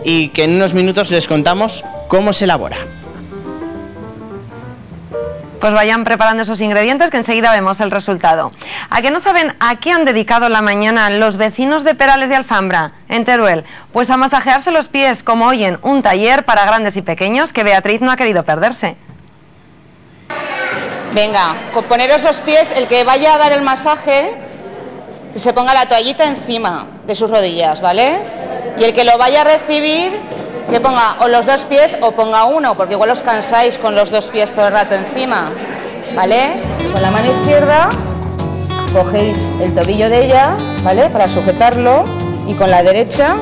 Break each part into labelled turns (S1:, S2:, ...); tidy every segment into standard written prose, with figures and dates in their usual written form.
S1: y que en unos minutos les contamos cómo se elabora.
S2: Pues vayan preparando esos ingredientes que enseguida vemos el resultado. ¿A qué no saben a qué han dedicado la mañana los vecinos de Perales de Alfambra, en Teruel? Pues a masajearse los pies, como oyen, un taller para grandes y pequeños que Beatriz no ha querido perderse.
S3: Venga, con poneros los pies, el que vaya a dar el masaje, que se ponga la toallita encima de sus rodillas, ¿vale? Y el que lo vaya a recibir, que ponga o los dos pies o ponga uno, porque igual os cansáis con los dos pies todo el rato encima, ¿vale? Con la mano izquierda cogéis el tobillo de ella, ¿vale? Para sujetarlo, y con la derecha,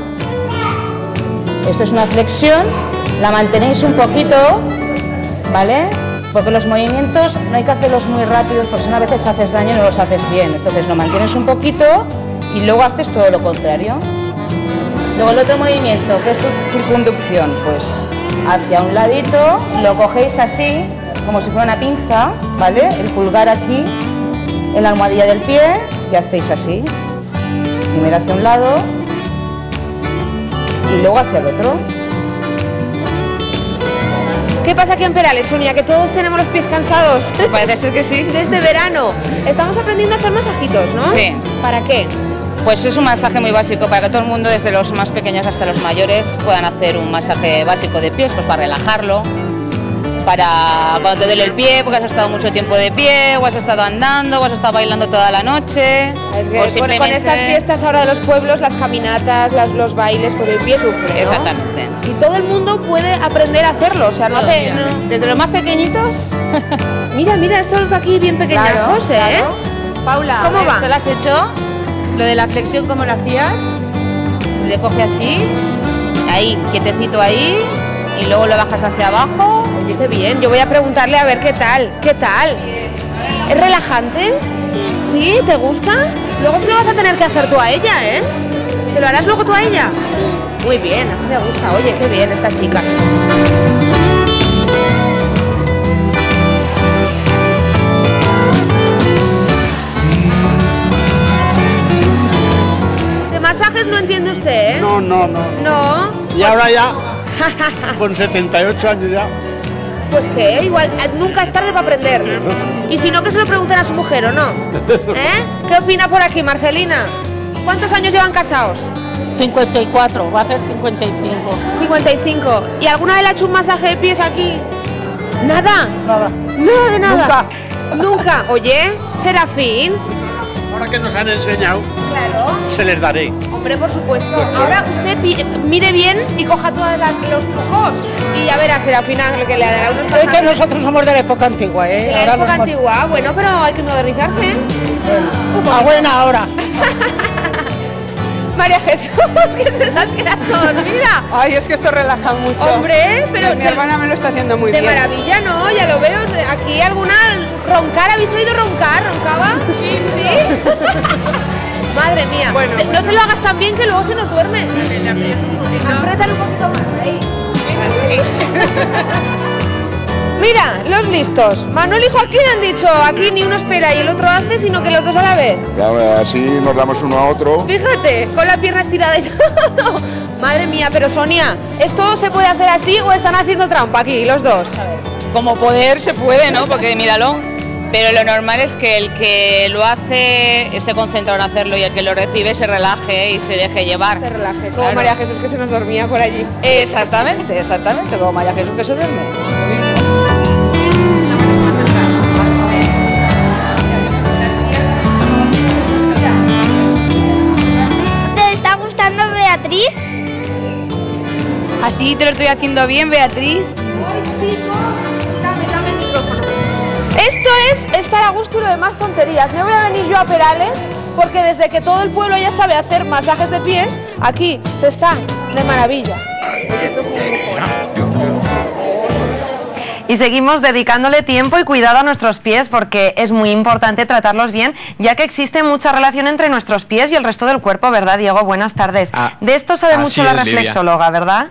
S3: esto es una flexión, la mantenéis un poquito, ¿vale? Porque los movimientos no hay que hacerlos muy rápidos, porque si no a veces haces daño y no los haces bien. Entonces lo mantienes un poquito y luego haces todo lo contrario. Luego el otro movimiento, que es tu circunducción, pues hacia un ladito, lo cogéis así, como si fuera una pinza, ¿vale? El pulgar aquí, en la almohadilla del pie, y hacéis así. Primero hacia un lado y luego hacia el otro.
S4: ¿Qué pasa aquí en Perales, Sonia? ¿Que todos tenemos los pies cansados?
S3: Parece ser que sí.
S4: Desde verano. Estamos aprendiendo a hacer masajitos, ¿no?
S3: Sí.
S4: ¿Para qué?
S3: Pues es un masaje muy básico para que todo el mundo, desde los más pequeños hasta los mayores, puedan hacer un masaje básico de pies, pues para relajarlo, para cuando te duele el pie, porque has estado mucho tiempo de pie, o has estado andando, o has estado bailando toda la noche.
S4: Es que
S3: o simplemente...
S4: con estas fiestas ahora de los pueblos, las caminatas, los bailes, pues el pie sufre, ¿no?
S3: Exactamente.
S4: Y todo el mundo puede aprender a hacerlo, o sea, no hace...
S3: No. Desde los más pequeñitos.
S4: Mira, estos de aquí bien pequeñajos, ¿eh?
S3: Claro. Paula,
S4: ¿cómo va?
S3: ¿se lo has hecho? Lo de la flexión, ¿cómo lo hacías? Se le coge así, ahí, quietecito ahí, y luego lo bajas hacia abajo.
S4: Oye, qué bien, yo voy a preguntarle a ver qué tal. ¿Es relajante? ¿Sí? ¿Te gusta? Luego se lo vas a tener que hacer tú a ella, ¿eh? ¿Se lo harás luego tú a ella? Muy bien, así me gusta. Oye, qué bien estas chicas. De masajes no entiende usted, ¿eh?
S5: No.
S4: ¿No?
S5: Y ahora ya, con 78 años ya.
S4: Pues que igual nunca es tarde para aprender. Y si no, que se lo pregunten a su mujer, ¿o no? ¿Eh? ¿Qué opina por aquí, Marcelina? ¿Cuántos años llevan casados?
S6: 54, va a hacer 55.
S4: 55. ¿Y alguna vez le ha hecho un masaje de pies aquí? ¿Nada?
S5: Nada.
S4: Nada de nada. Nunca. Oye, Serafín.
S5: Ahora que nos han enseñado,
S4: Claro.
S5: se les daré.
S4: Hombre, por supuesto. Ahora usted mire bien y coja todos los trucos. Y ya verá, Serafina, lo que le hará unos
S6: Es
S4: masajes.
S6: que nosotros somos de la época antigua, ¿eh?
S4: De la época antigua. Bueno, pero hay que modernizarse.
S6: A buena hora.
S4: María Jesús, que te estás quedando dormida.
S7: Ay, es que esto relaja mucho.
S4: Hombre, pero
S7: mi hermana me lo está haciendo muy
S4: de
S7: bien.
S4: maravilla, ¿no? Ya lo veo. Aquí alguna roncar, ¿habéis oído roncar? ¿Roncaba? Sí. Madre mía.
S7: Bueno.
S4: No se lo hagas tan bien que luego se nos duerme. Apriétale un poquito más, ahí.
S7: Así.
S4: Mira, los listos. Manuel y Joaquín han dicho, aquí ni uno espera y el otro hace, sino que los dos a la vez.
S8: Claro, así nos damos uno a otro.
S4: Fíjate, con la pierna estirada y todo. Madre mía, pero Sonia, ¿esto se puede hacer así o están haciendo trampa aquí los dos?
S3: Como poder se puede, ¿no? Porque míralo. Pero lo normal es que el que lo hace esté concentrado en hacerlo y el que lo recibe se relaje y se deje llevar.
S4: Se relaje, como
S3: Claro.
S4: María Jesús que se nos dormía por allí.
S3: Exactamente, como María Jesús que se duerme.
S9: ¿Te está gustando, Beatriz?
S7: Así te lo estoy haciendo bien, Beatriz.
S4: Dame el micrófono. Esto es estar a gusto y lo demás tonterías. Me voy a venir yo a Perales porque desde que todo el pueblo ya sabe hacer masajes de pies, aquí se está de maravilla.
S2: Y seguimos dedicándole tiempo y cuidado a nuestros pies porque es muy importante tratarlos bien, ya que existe mucha relación entre nuestros pies y el resto del cuerpo, ¿verdad, Diego? Buenas tardes. De esto sabe mucho la reflexóloga, ¿verdad?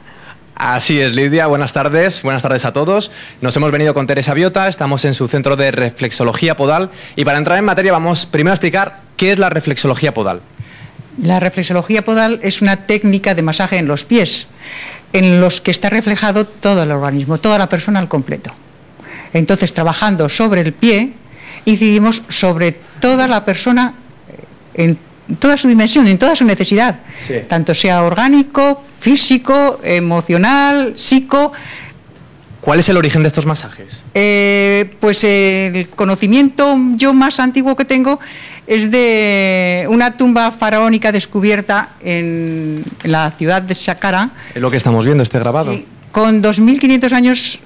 S10: Así es, Lidia. Buenas tardes a todos. Nos hemos venido con Teresa Biota, estamos en su centro de reflexología podal y para entrar en materia vamos primero a explicar qué es la reflexología podal.
S6: La reflexología podal es una técnica de masaje en los pies, en los que está reflejado todo el organismo, toda la persona al completo. Entonces, trabajando sobre el pie, incidimos sobre toda la persona en toda su dimensión, en toda su necesidad, sí, tanto sea orgánico, físico, emocional, psico.
S10: ¿Cuál es el origen de estos masajes?
S6: Pues el conocimiento yo más antiguo que tengo es de una tumba faraónica descubierta en la ciudad de Saqqara.
S10: Es lo que estamos viendo, este grabado.
S6: Sí, con 2.500 años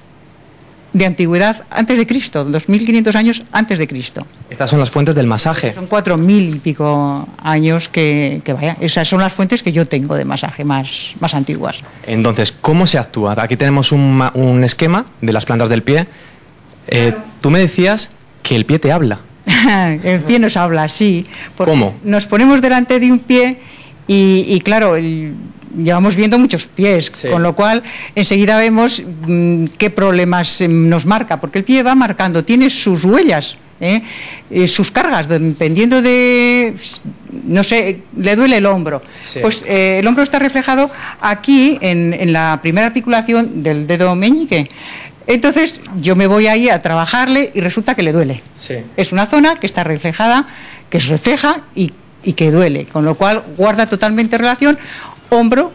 S6: de antigüedad antes de Cristo, 2.500 años antes de Cristo.
S10: Estas son las fuentes del masaje.
S6: Son 4.000 y pico años que vaya, esas son las fuentes que yo tengo de masaje más antiguas.
S10: Entonces, ¿cómo se actúa? Aquí tenemos un esquema de las plantas del pie. Tú me decías que el pie te habla.
S6: El pie nos habla, sí.
S10: ¿Cómo?
S6: Nos ponemos delante de un pie y claro, llevamos viendo muchos pies, sí, con lo cual enseguida vemos qué problemas nos marca, porque el pie va marcando, tiene sus huellas, sus cargas, dependiendo de, no sé, le duele el hombro. Sí. Pues el hombro está reflejado aquí en la primera articulación del dedo meñique. Entonces yo me voy ahí a trabajarle y resulta que le duele. Sí. Es una zona que está reflejada, que se refleja y que duele, con lo cual guarda totalmente relación hombro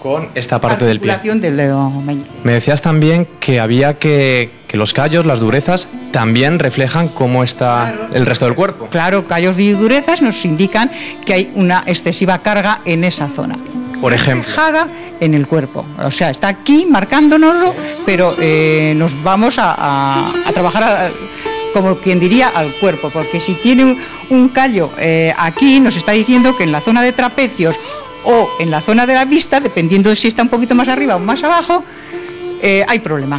S10: con esta parte del pie.
S6: Del dedo meñique.
S10: Me decías también que había que los callos, las durezas, también reflejan cómo está, claro, el resto del cuerpo.
S6: Claro, callos y durezas nos indican que hay una excesiva carga en esa zona.
S10: Por ejemplo.
S6: Reflejada en el cuerpo. O sea, está aquí marcándonoslo, pero nos vamos a trabajar como quien diría al cuerpo, porque si tiene un callo aquí, nos está diciendo que en la zona de trapecios o en la zona de la vista, dependiendo de si está un poquito más arriba o más abajo, hay problema.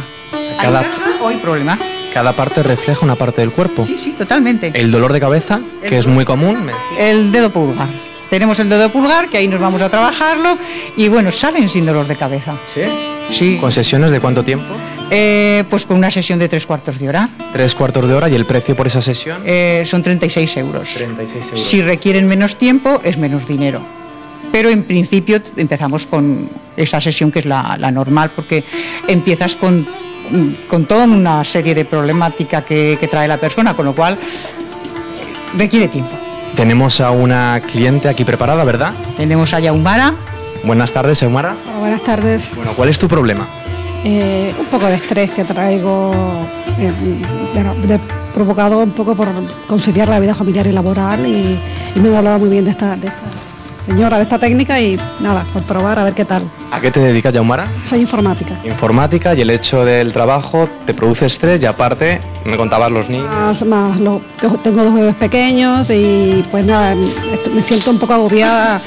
S6: Hay problema.
S10: Cada parte refleja una parte del cuerpo.
S6: Sí, sí, totalmente.
S10: El dolor de cabeza, que es muy común.
S6: El dedo pulgar. Tenemos el dedo pulgar, que ahí nos vamos a trabajarlo, y bueno, salen sin dolor de cabeza.
S10: ¿Sí?
S6: Sí.
S10: ¿Con sesiones de cuánto tiempo?
S6: Pues con una sesión de 3/4 de hora.
S10: 3/4 de hora, ¿y el precio por esa sesión?
S6: Son 36 euros.
S10: 36 euros.
S6: Si requieren menos tiempo, es menos dinero. Pero en principio empezamos con esa sesión que es la normal, porque empiezas con toda una serie de problemática que trae la persona, con lo cual requiere tiempo.
S10: Tenemos a una cliente aquí preparada, ¿verdad?
S6: Tenemos a Yaumara.
S10: Buenas tardes, Yaumara.
S11: Buenas tardes.
S10: Bueno, ¿cuál es tu problema?
S11: Un poco de estrés que traigo, provocado un poco por conciliar la vida familiar y laboral, y me he hablado muy bien de esta señora, de esta técnica, y nada, por probar a ver qué tal.
S10: ¿A qué te dedicas, Yaumara?
S11: Soy informática.
S10: Informática, y el hecho del trabajo te produce estrés, y aparte, me contabas los niños.
S11: Tengo 2 bebés pequeños y pues nada, me siento un poco agobiada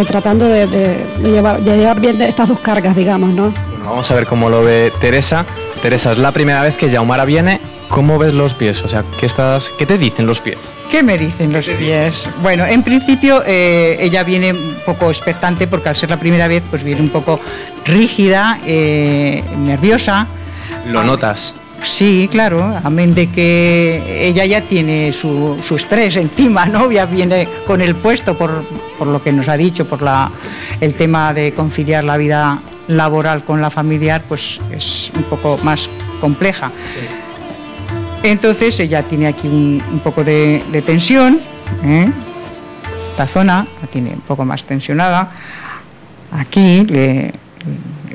S11: tratando de llevar bien estas 2 cargas, digamos, ¿no?
S10: Bueno, vamos a ver cómo lo ve Teresa. Teresa, es la primera vez que Yaumara viene. ¿Cómo ves los pies? O sea, ¿qué te dicen los pies?
S6: ¿Qué me dicen los pies? Bueno, en principio ella viene un poco expectante, porque al ser la primera vez pues viene un poco rígida, nerviosa.
S10: ¿Lo notas?
S6: Sí, claro, amén de que ella ya tiene su estrés encima, ¿no? Ya viene con el puesto por lo que nos ha dicho, por el tema de conciliar la vida laboral con la familiar, pues es un poco más compleja. Sí. Entonces ella tiene aquí un poco de tensión, esta zona la tiene un poco más tensionada. Aquí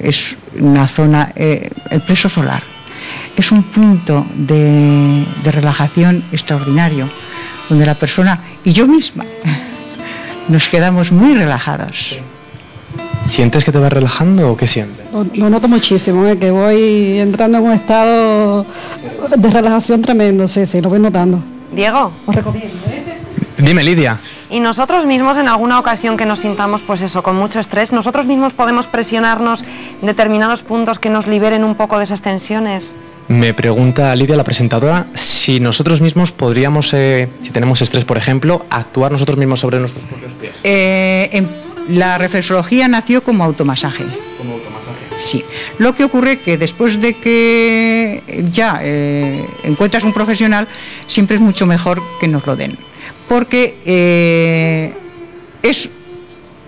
S6: es una zona, el plexo solar, es un punto de relajación extraordinario, donde la persona y yo misma nos quedamos muy relajados.
S10: ¿Sientes que te vas relajando o qué sientes?
S11: Lo noto muchísimo, que voy entrando en un estado de relajación tremendo, sí, lo voy notando.
S2: Diego.
S11: Os recomiendo.
S10: Dime, Lidia.
S2: Y nosotros mismos, en alguna ocasión que nos sintamos, pues eso, con mucho estrés, nosotros mismos podemos presionarnos en determinados puntos que nos liberen un poco de esas tensiones.
S10: Me pregunta Lidia, la presentadora, si nosotros mismos podríamos, si tenemos estrés, por ejemplo, actuar nosotros mismos sobre nuestros propios pies.
S6: La reflexología nació como automasaje.
S10: ¿Como automasaje?
S6: Sí. Lo que ocurre es que después de que ya encuentras un profesional, siempre es mucho mejor que nos lo den. Porque es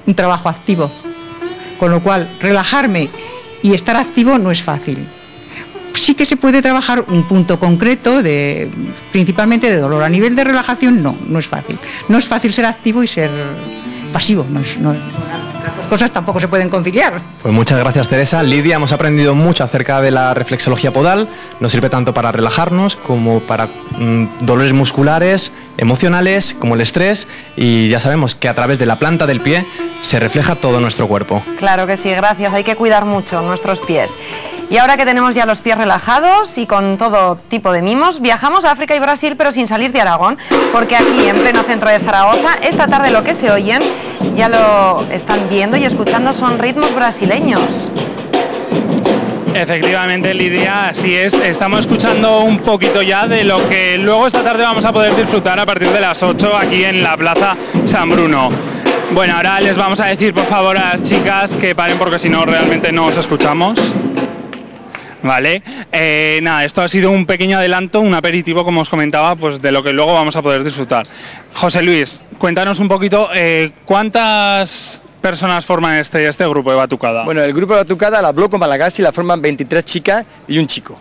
S6: un trabajo activo, con lo cual relajarme y estar activo no es fácil. Sí que se puede trabajar un punto concreto, principalmente de dolor. A nivel de relajación no es fácil. No es fácil ser activo y ser pasivo. Las dos cosas tampoco se pueden conciliar.
S10: Pues muchas gracias, Teresa. Lidia, hemos aprendido mucho acerca de la reflexología podal. Nos sirve tanto para relajarnos como para dolores musculares, emocionales, como el estrés. Y ya sabemos que a través de la planta del pie se refleja todo nuestro cuerpo.
S2: Claro que sí, gracias. Hay que cuidar mucho nuestros pies. Y ahora que tenemos ya los pies relajados y con todo tipo de mimos, viajamos a África y Brasil, pero sin salir de Aragón, porque aquí, en pleno centro de Zaragoza, esta tarde lo que se oyen, ya lo están viendo y escuchando, son ritmos brasileños.
S12: Efectivamente, Lidia, así es. Estamos escuchando un poquito ya de lo que luego esta tarde vamos a poder disfrutar a partir de las 8 aquí en la Plaza San Bruno. Bueno, ahora les vamos a decir, por favor, a las chicas que paren porque si no realmente no os escuchamos. Vale, nada, esto ha sido un pequeño adelanto, un aperitivo, como os comentaba, pues de lo que luego vamos a poder disfrutar. José Luis, cuéntanos un poquito, ¿cuántas personas forman este grupo de batucada?
S13: Bueno, el grupo de batucada, la Bloco Malagasy, la forman 23 chicas y un chico.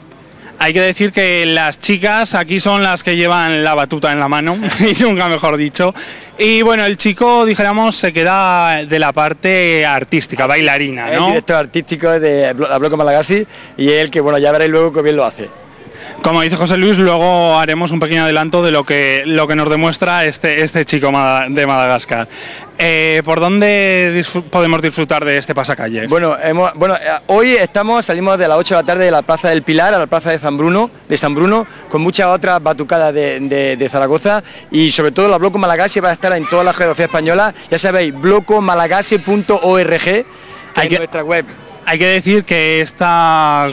S12: Hay que decir que las chicas aquí son las que llevan la batuta en la mano, y nunca mejor dicho. Y bueno, el chico, dijéramos, se queda de la parte artística, bailarina, ¿no?
S13: El director artístico de la Bloco Malagasy y él que, bueno, ya veréis luego que bien lo hace.
S12: Como dice José Luis, luego haremos un pequeño adelanto de lo que nos demuestra este chico de Madagascar. ¿Por dónde podemos disfrutar de este pasacalles?
S13: Bueno, hoy salimos de las 8 de la tarde de la Plaza del Pilar a la Plaza de San Bruno, con muchas otras batucadas de Zaragoza, y sobre todo la Bloco Malagasy va a estar en toda la geografía española. Ya sabéis, blocomalagasy.org, que es nuestra web.
S12: Hay que decir que esta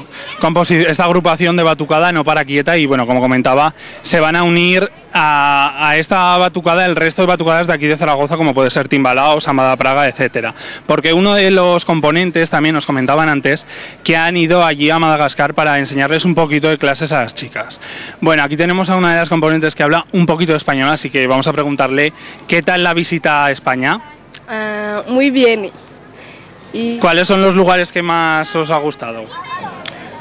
S12: agrupación de batucada no para quieta y, bueno, como comentaba, se van a unir a esta batucada el resto de batucadas de aquí de Zaragoza, como puede ser Timbalao, Samba da Praga, etcétera. Porque uno de los componentes, también nos comentaban antes, que han ido allí a Madagascar para enseñarles un poquito de clases a las chicas. Bueno, aquí tenemos a una de las componentes que habla un poquito de español, así que vamos a preguntarle qué tal la visita a España.
S14: Muy bien.
S12: ¿Cuáles son los lugares que más os ha gustado?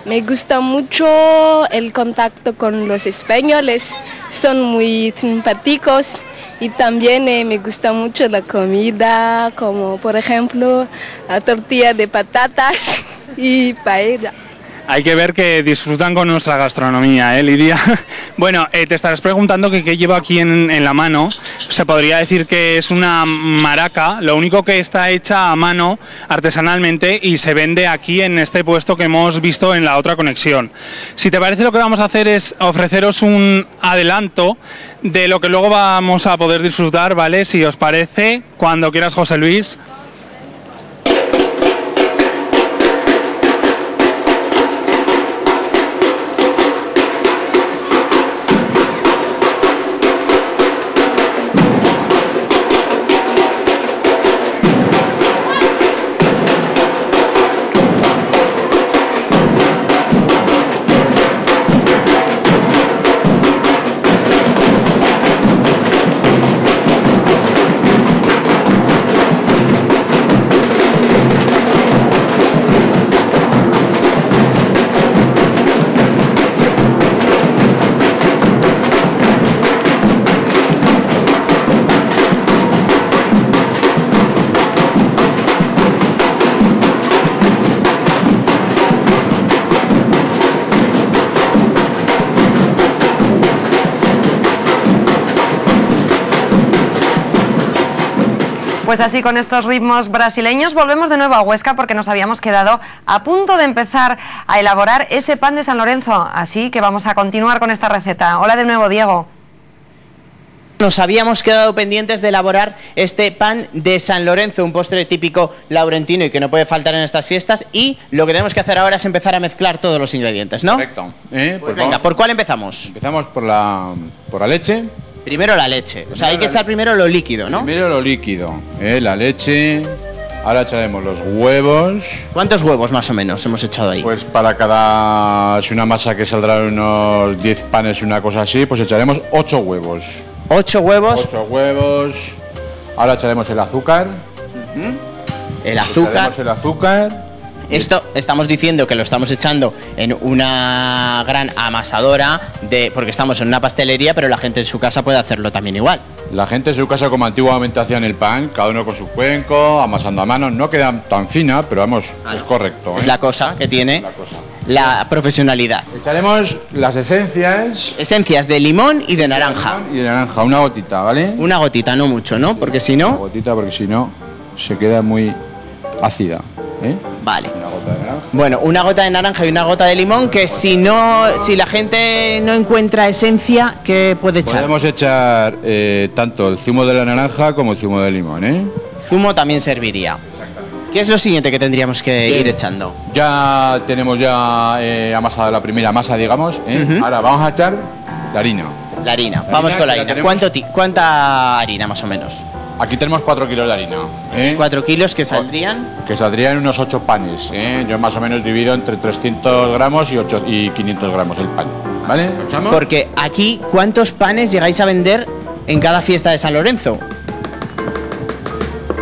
S14: Me gusta mucho el contacto con los españoles, son muy simpáticos, y también me gusta mucho la comida, como por ejemplo la tortilla de patatas y paella.
S12: Hay que ver que disfrutan con nuestra gastronomía, Lidia. Bueno, te estarás preguntando qué llevo aquí en la mano. Se podría decir que es una maraca, lo único que está hecha a mano, artesanalmente, y se vende aquí en este puesto que hemos visto en la otra conexión. Si te parece, lo que vamos a hacer es ofreceros un adelanto de lo que luego vamos a poder disfrutar, ¿vale? Si os parece, cuando quieras, José Luis.
S2: Pues así, con estos ritmos brasileños, volvemos de nuevo a Huesca porque nos habíamos quedado a punto de empezar a elaborar ese pan de San Lorenzo. Así que vamos a continuar con esta receta. Hola de nuevo, Diego.
S1: Nos habíamos quedado pendientes de elaborar este pan de San Lorenzo, un postre típico laurentino y que no puede faltar en estas fiestas. Y lo que tenemos que hacer ahora es empezar a mezclar todos los ingredientes, ¿no?
S15: Correcto.
S1: Pues venga, ¿por cuál empezamos?
S15: Empezamos por la leche.
S1: Primero la leche, o sea, hay que echar primero lo líquido, ¿no?
S15: Primero lo líquido, la leche. Ahora echaremos los huevos.
S1: ¿Cuántos huevos más o menos hemos echado ahí?
S15: Pues para cada... es una masa que saldrá unos 10 panes, una cosa así, pues echaremos 8 huevos.
S1: 8 huevos.
S15: 8 huevos. Ahora echaremos el azúcar.
S1: El azúcar.
S15: Echaremos el azúcar.
S1: Esto estamos diciendo que lo estamos echando en una gran amasadora, porque estamos en una pastelería, pero la gente en su casa puede hacerlo también igual.
S15: La gente en su casa, como antiguamente hacían el pan, cada uno con su cuenco, amasando a mano. No queda tan fina, pero vamos, es correcto.
S1: Es la cosa que tiene la profesionalidad.
S15: Echaremos las esencias.
S1: Esencias de limón y de naranja.
S15: Y de naranja, una gotita, ¿vale?
S1: Una gotita, no mucho, ¿no? Porque si no...
S15: Una gotita, porque si no, se queda muy ácida.
S1: Vale. Bueno, una gota de naranja y una gota de limón, que si la gente no encuentra esencia, ¿qué puede echar?
S15: Podemos echar tanto el zumo de la naranja como el zumo de limón,
S1: Zumo también serviría. ¿Qué es lo siguiente que tendríamos que ir echando?
S15: Ya tenemos amasada la primera masa, digamos. Ahora vamos a echar la harina.
S1: La harina, vamos con la harina. ¿Cuánta harina más o menos?
S15: Aquí tenemos 4 kilos de harina.
S1: 4 kilos que saldrían.
S15: Que saldrían unos 8 panes. Yo más o menos divido entre 300 gramos y 500 gramos el pan. ¿Vale?
S1: Porque aquí, ¿cuántos panes llegáis a vender en cada fiesta de San Lorenzo?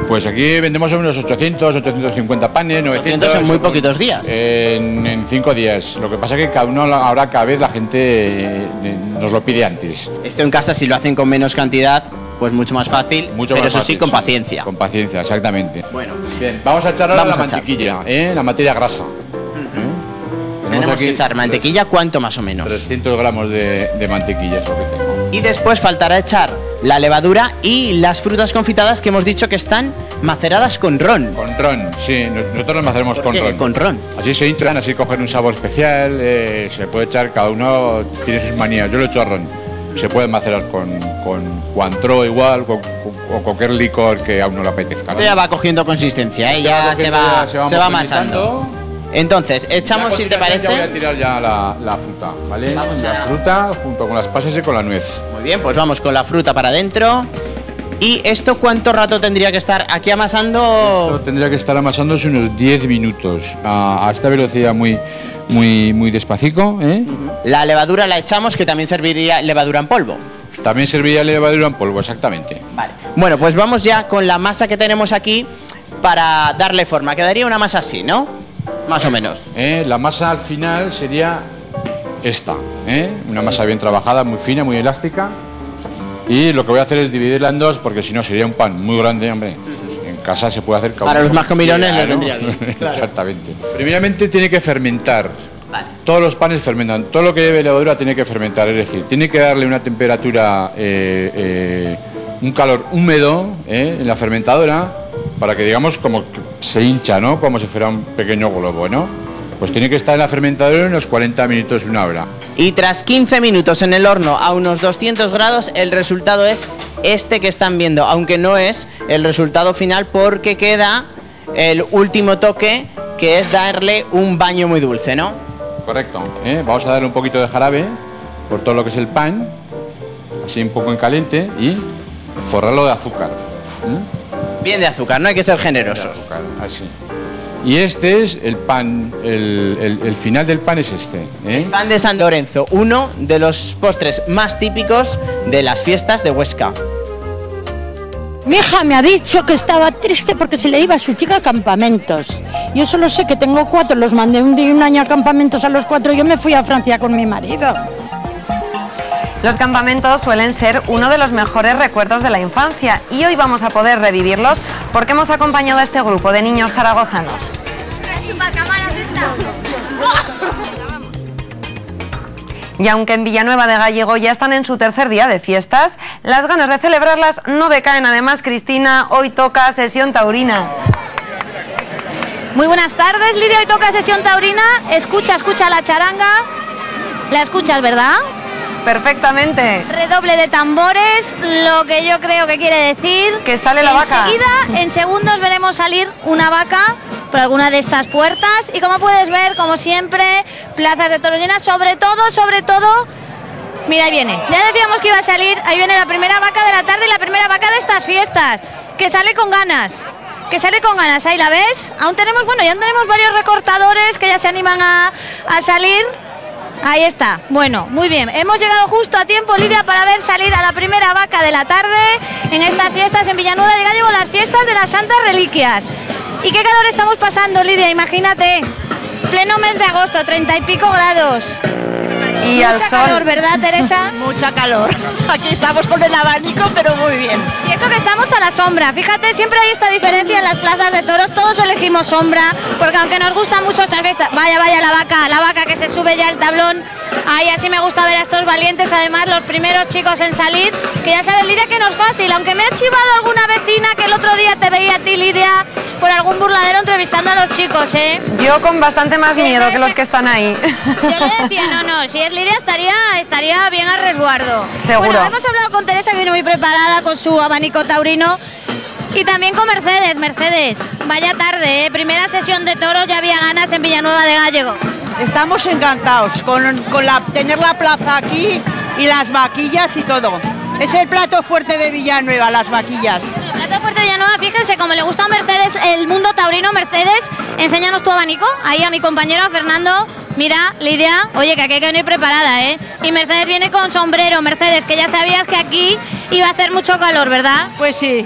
S15: Pues aquí vendemos unos 800, 850 panes, 900
S1: en muy poquitos días.
S15: En 5 días. Lo que pasa es que ahora cada vez la gente nos lo pide antes.
S1: Esto en casa, si lo hacen con menos cantidad, pues mucho más fácil, pero eso sí, con paciencia.
S15: Con paciencia, exactamente.
S1: Bueno,
S15: bien, vamos a echar ahora la mantequilla, la materia grasa.
S1: Tenemos que echar mantequilla, ¿cuánto más o menos?
S15: 300 gramos de mantequilla es lo que tengo.
S1: Y después faltará echar la levadura y las frutas confitadas que hemos dicho que están maceradas con ron.
S15: Con ron, sí, nosotros las maceramos con ron.
S1: Con ron.
S15: Así se hinchan, así cogen un sabor especial, se puede echar, cada uno tiene sus manías, yo lo echo a ron. Se puede macerar con Cointreau igual, o cualquier licor que a uno le apetezca, ¿no?
S1: Ya va cogiendo consistencia, ya se va amasando. Entonces, echamos, si te parece...
S15: Ya voy a tirar ya la fruta, ¿vale? La fruta junto con las pasas y con la nuez.
S1: Muy bien, pues vamos con la fruta para adentro. ¿Y esto cuánto rato tendría que estar aquí amasando?
S15: Esto tendría que estar amasándose unos 10 minutos a esta velocidad muy despacito,
S1: La levadura la echamos, que también serviría levadura en polvo.
S15: También serviría levadura en polvo, exactamente.
S1: Vale. Bueno, pues vamos ya con la masa que tenemos aquí para darle forma. Quedaría una masa así, ¿no? Más o menos.
S15: La masa al final sería esta, una masa bien trabajada, muy fina, muy elástica. Y lo que voy a hacer es dividirla en dos, porque si no sería un pan muy grande, hombre. En casa se puede hacer...
S1: Para los más comilones les vendría bien.
S15: Claro. Exactamente. Primeramente tiene que fermentar. Vale. Todos los panes fermentan. Todo lo que lleve levadura tiene que fermentar. Es decir, tiene que darle una temperatura, un calor húmedo en la fermentadora, para que, digamos, como se hincha, ¿no? Como si fuera un pequeño globo, ¿no? Pues tiene que estar en la fermentadora unos 40 minutos, una hora.
S1: Y tras 15 minutos en el horno a unos 200 grados, el resultado es este que están viendo, aunque no es el resultado final, porque queda el último toque, que es darle un baño muy dulce, ¿no?
S15: Correcto. Vamos a darle un poquito de jarabe por todo lo que es el pan, así un poco en caliente, y forrarlo de azúcar.
S1: Bien de azúcar, no hay que ser generosos.
S15: De azúcar, así. Y este es el pan, el final del pan es este.
S1: El pan de San Lorenzo, uno de los postres más típicos de las fiestas de Huesca.
S16: Mi hija me ha dicho que estaba triste porque se le iba a su chica a campamentos. Yo solo sé que tengo 4, los mandé un año a campamentos a los 4, yo me fui a Francia con mi marido.
S2: Los campamentos suelen ser uno de los mejores recuerdos de la infancia y hoy vamos a poder revivirlos porque hemos acompañado a este grupo de niños zaragozanos. Y aunque en Villanueva de Gállego ya están en su tercer día de fiestas, las ganas de celebrarlas no decaen. Además, Cristina, hoy toca sesión taurina.
S17: Muy buenas tardes, Lidia, hoy toca sesión taurina. Escucha la charanga. La escuchas, ¿verdad?
S2: Perfectamente.
S17: Redoble de tambores, lo que yo creo que quiere decir
S2: que sale la vaca.
S17: Enseguida, en segundos veremos salir una vaca por alguna de estas puertas y como puedes ver, como siempre, plazas de toros llenas, sobre todo, mira, ahí viene. Ya decíamos que iba a salir, ahí viene la primera vaca de la tarde y la primera vaca de estas fiestas, que sale con ganas. Ahí la ves. Aún tenemos varios recortadores que ya se animan a salir. Ahí está. Bueno, muy bien. Hemos llegado justo a tiempo, Lidia, para ver salir a la primera vaca de la tarde en estas fiestas en Villanueva de Gállego, las fiestas de las Santas Reliquias. ¿Y qué calor estamos pasando, Lidia? Imagínate. Pleno mes de agosto, 30 y pico grados.
S2: Y
S17: mucha
S2: al sol.
S17: calor, ¿verdad, Teresa?
S16: Mucha calor. Aquí estamos con el abanico, pero muy bien.
S17: Y eso que estamos a la sombra. Fíjate, siempre hay esta diferencia en las plazas de toros. Todos elegimos sombra, porque aunque nos gustan mucho estas fiestas... Vaya, la vaca que se sube ya el tablón. Ay, así me gusta ver a estos valientes, además, los primeros chicos en salir. Que ya sabes, Lidia, que no es fácil. Aunque me ha chivado alguna vecina que el otro día te veía a ti, Lidia, por algún burladero entrevistando a los chicos, ¿eh?
S2: Yo con bastante más miedo que los que están ahí.
S17: Yo le decía, no, si es Lidia estaría bien a resguardo.
S2: Seguro.
S17: Bueno, hemos hablado con Teresa, que viene muy preparada con su abanico taurino. Y también con Mercedes. Mercedes, vaya tarde, ¿eh? Primera sesión de toros, ya había ganas en Villanueva de Gállego.
S16: Estamos encantados con tener la plaza aquí y las vaquillas y todo. Es el plato fuerte de Villanueva, las vaquillas.
S17: El plato fuerte de Villanueva, fíjense, como le gusta a Mercedes el mundo taurino. Mercedes, enséñanos tu abanico, ahí a mi compañero, a Fernando. Mira, Lidia, oye, que aquí hay que venir preparada, ¿eh? Y Mercedes viene con sombrero. Mercedes, que ya sabías que aquí iba a hacer mucho calor, ¿verdad?
S16: Pues sí,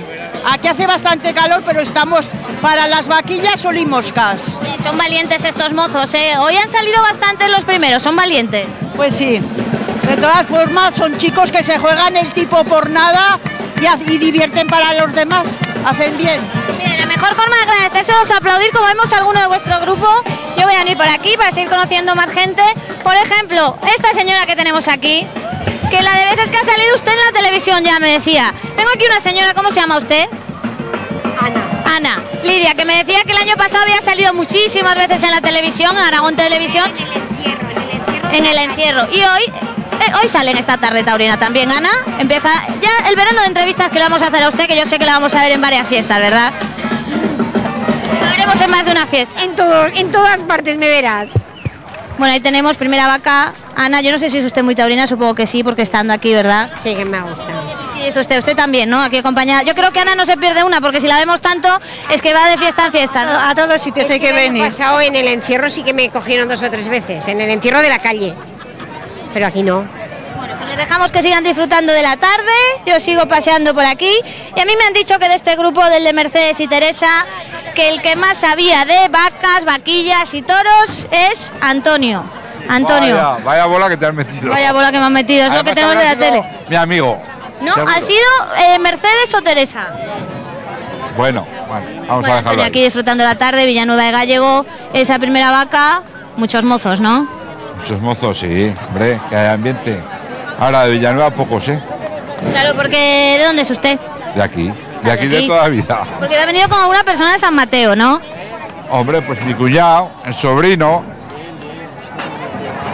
S16: aquí hace bastante calor, pero estamos para las vaquillas o limoscas.
S17: Son valientes estos mozos, ¿eh? Hoy han salido bastantes los primeros, son valientes.
S16: Pues sí, de todas formas son chicos que se juegan el tipo por nada y divierten para los demás, hacen bien.
S17: Mire, la mejor forma de agradecérselos es aplaudir, como vemos alguno de vuestro grupo. Yo voy a venir por aquí para seguir conociendo más gente. Por ejemplo, esta señora que tenemos aquí, que la de veces que ha salido usted en la televisión ya me decía. Tengo aquí una señora, ¿cómo se llama usted? Ana. Lidia, que me decía que el año pasado había salido muchísimas veces en la televisión, en Aragón Televisión. En el encierro. Y hoy salen esta tarde taurina también, Ana. Empieza ya el verano de entrevistas que le vamos a hacer a usted, que yo sé que la vamos a ver en varias fiestas, ¿verdad? La veremos en más de una fiesta.
S18: En todas partes me verás.
S17: Bueno, ahí tenemos primera vaca. Ana, yo no sé si es usted muy taurina, supongo que sí, porque estando aquí, ¿verdad?
S18: Sí, que me gusta.
S17: Sí, es usted también, ¿no? Aquí acompañada. Yo creo que Ana no se pierde una, porque si la vemos tanto, es que va de fiesta en fiesta, ¿no?
S16: A todos sitios hay que venir.
S18: El año pasado en el encierro sí que me cogieron 2 o 3 veces, en el encierro de la calle. Pero aquí no.
S17: Bueno, pues les dejamos que sigan disfrutando de la tarde. Yo sigo paseando por aquí. Y a mí me han dicho que de este grupo, del de Mercedes y Teresa, que el que más sabía de vacas, vaquillas y toros es Antonio. Antonio.
S8: Vaya bola que te has metido.
S17: Vaya bola que me han metido, es lo que tenemos de la tele.
S8: Mi amigo.
S17: ¿No?
S8: ¿Seguro?
S17: ¿Ha sido Mercedes o Teresa?
S8: Bueno, vamos a dejarlo ahí.
S17: Aquí disfrutando la tarde, Villanueva de Gállego, esa primera vaca, muchos mozos, ¿no?
S8: Muchos mozos, sí, hombre, que hay ambiente. Ahora de Villanueva pocos, ¿eh?
S17: Claro, porque ¿de dónde es usted?
S8: De aquí de toda la vida.
S17: Porque ha venido con alguna persona de San Mateo, ¿no?
S8: Hombre, pues mi cuñado, el sobrino.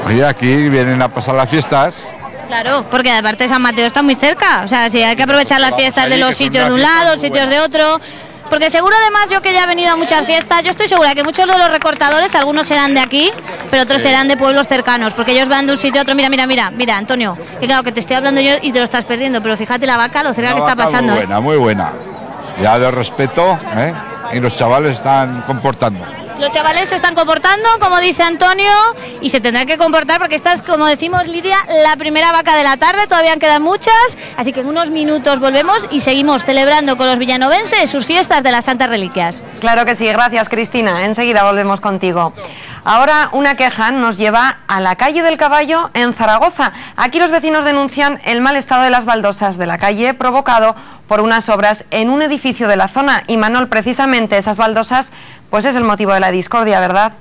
S8: Oye, aquí vienen a pasar las fiestas.
S17: Claro, porque aparte San Mateo está muy cerca, o sea, sí, hay que aprovechar las fiestas de los sitios de un lado, sitios de otro, porque seguro además yo que ya he venido a muchas fiestas, yo estoy segura que muchos de los recortadores, algunos serán de aquí, pero otros serán de pueblos cercanos, porque ellos van de un sitio a otro. Mira, Antonio, que claro, que te estoy hablando yo y te lo estás perdiendo, pero fíjate la vaca, lo cerca que está pasando.
S8: Muy buena, ya de respeto, ¿eh? Y los chavales están comportando.
S17: Los chavales se están comportando, como dice Antonio, y se tendrán que comportar porque esta es, como decimos, Lidia, la primera vaca de la tarde, todavía quedan muchas, así que en unos minutos volvemos y seguimos celebrando con los villanovenses sus fiestas de las Santas Reliquias.
S2: Claro que sí, gracias Cristina, enseguida volvemos contigo. Ahora una queja nos lleva a la calle del Caballo en Zaragoza. Aquí los vecinos denuncian el mal estado de las baldosas de la calle provocado por unas obras en un edificio de la zona. Y Manol, precisamente esas baldosas, pues es el motivo de la discordia, ¿verdad?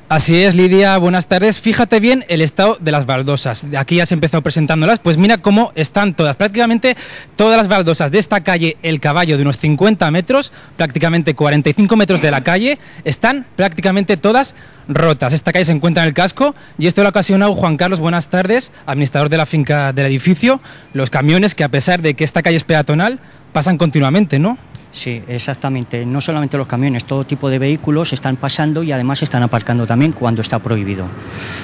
S19: Así es, Lidia, buenas tardes. Fíjate bien el estado de las baldosas. Aquí ya se empezó presentándolas, pues mira cómo están todas. Prácticamente todas las baldosas de esta calle El Caballo, de unos 50 metros, prácticamente 45 metros de la calle, están prácticamente todas rotas. Esta calle se encuentra en el casco y esto lo ha ocasionado Juan Carlos, buenas tardes, administrador de la finca del edificio, los camiones que, a pesar de que esta calle es peatonal, pasan continuamente, ¿no?
S20: Sí, exactamente. No solamente los camiones, todo tipo de vehículos están pasando y además están aparcando también cuando está prohibido.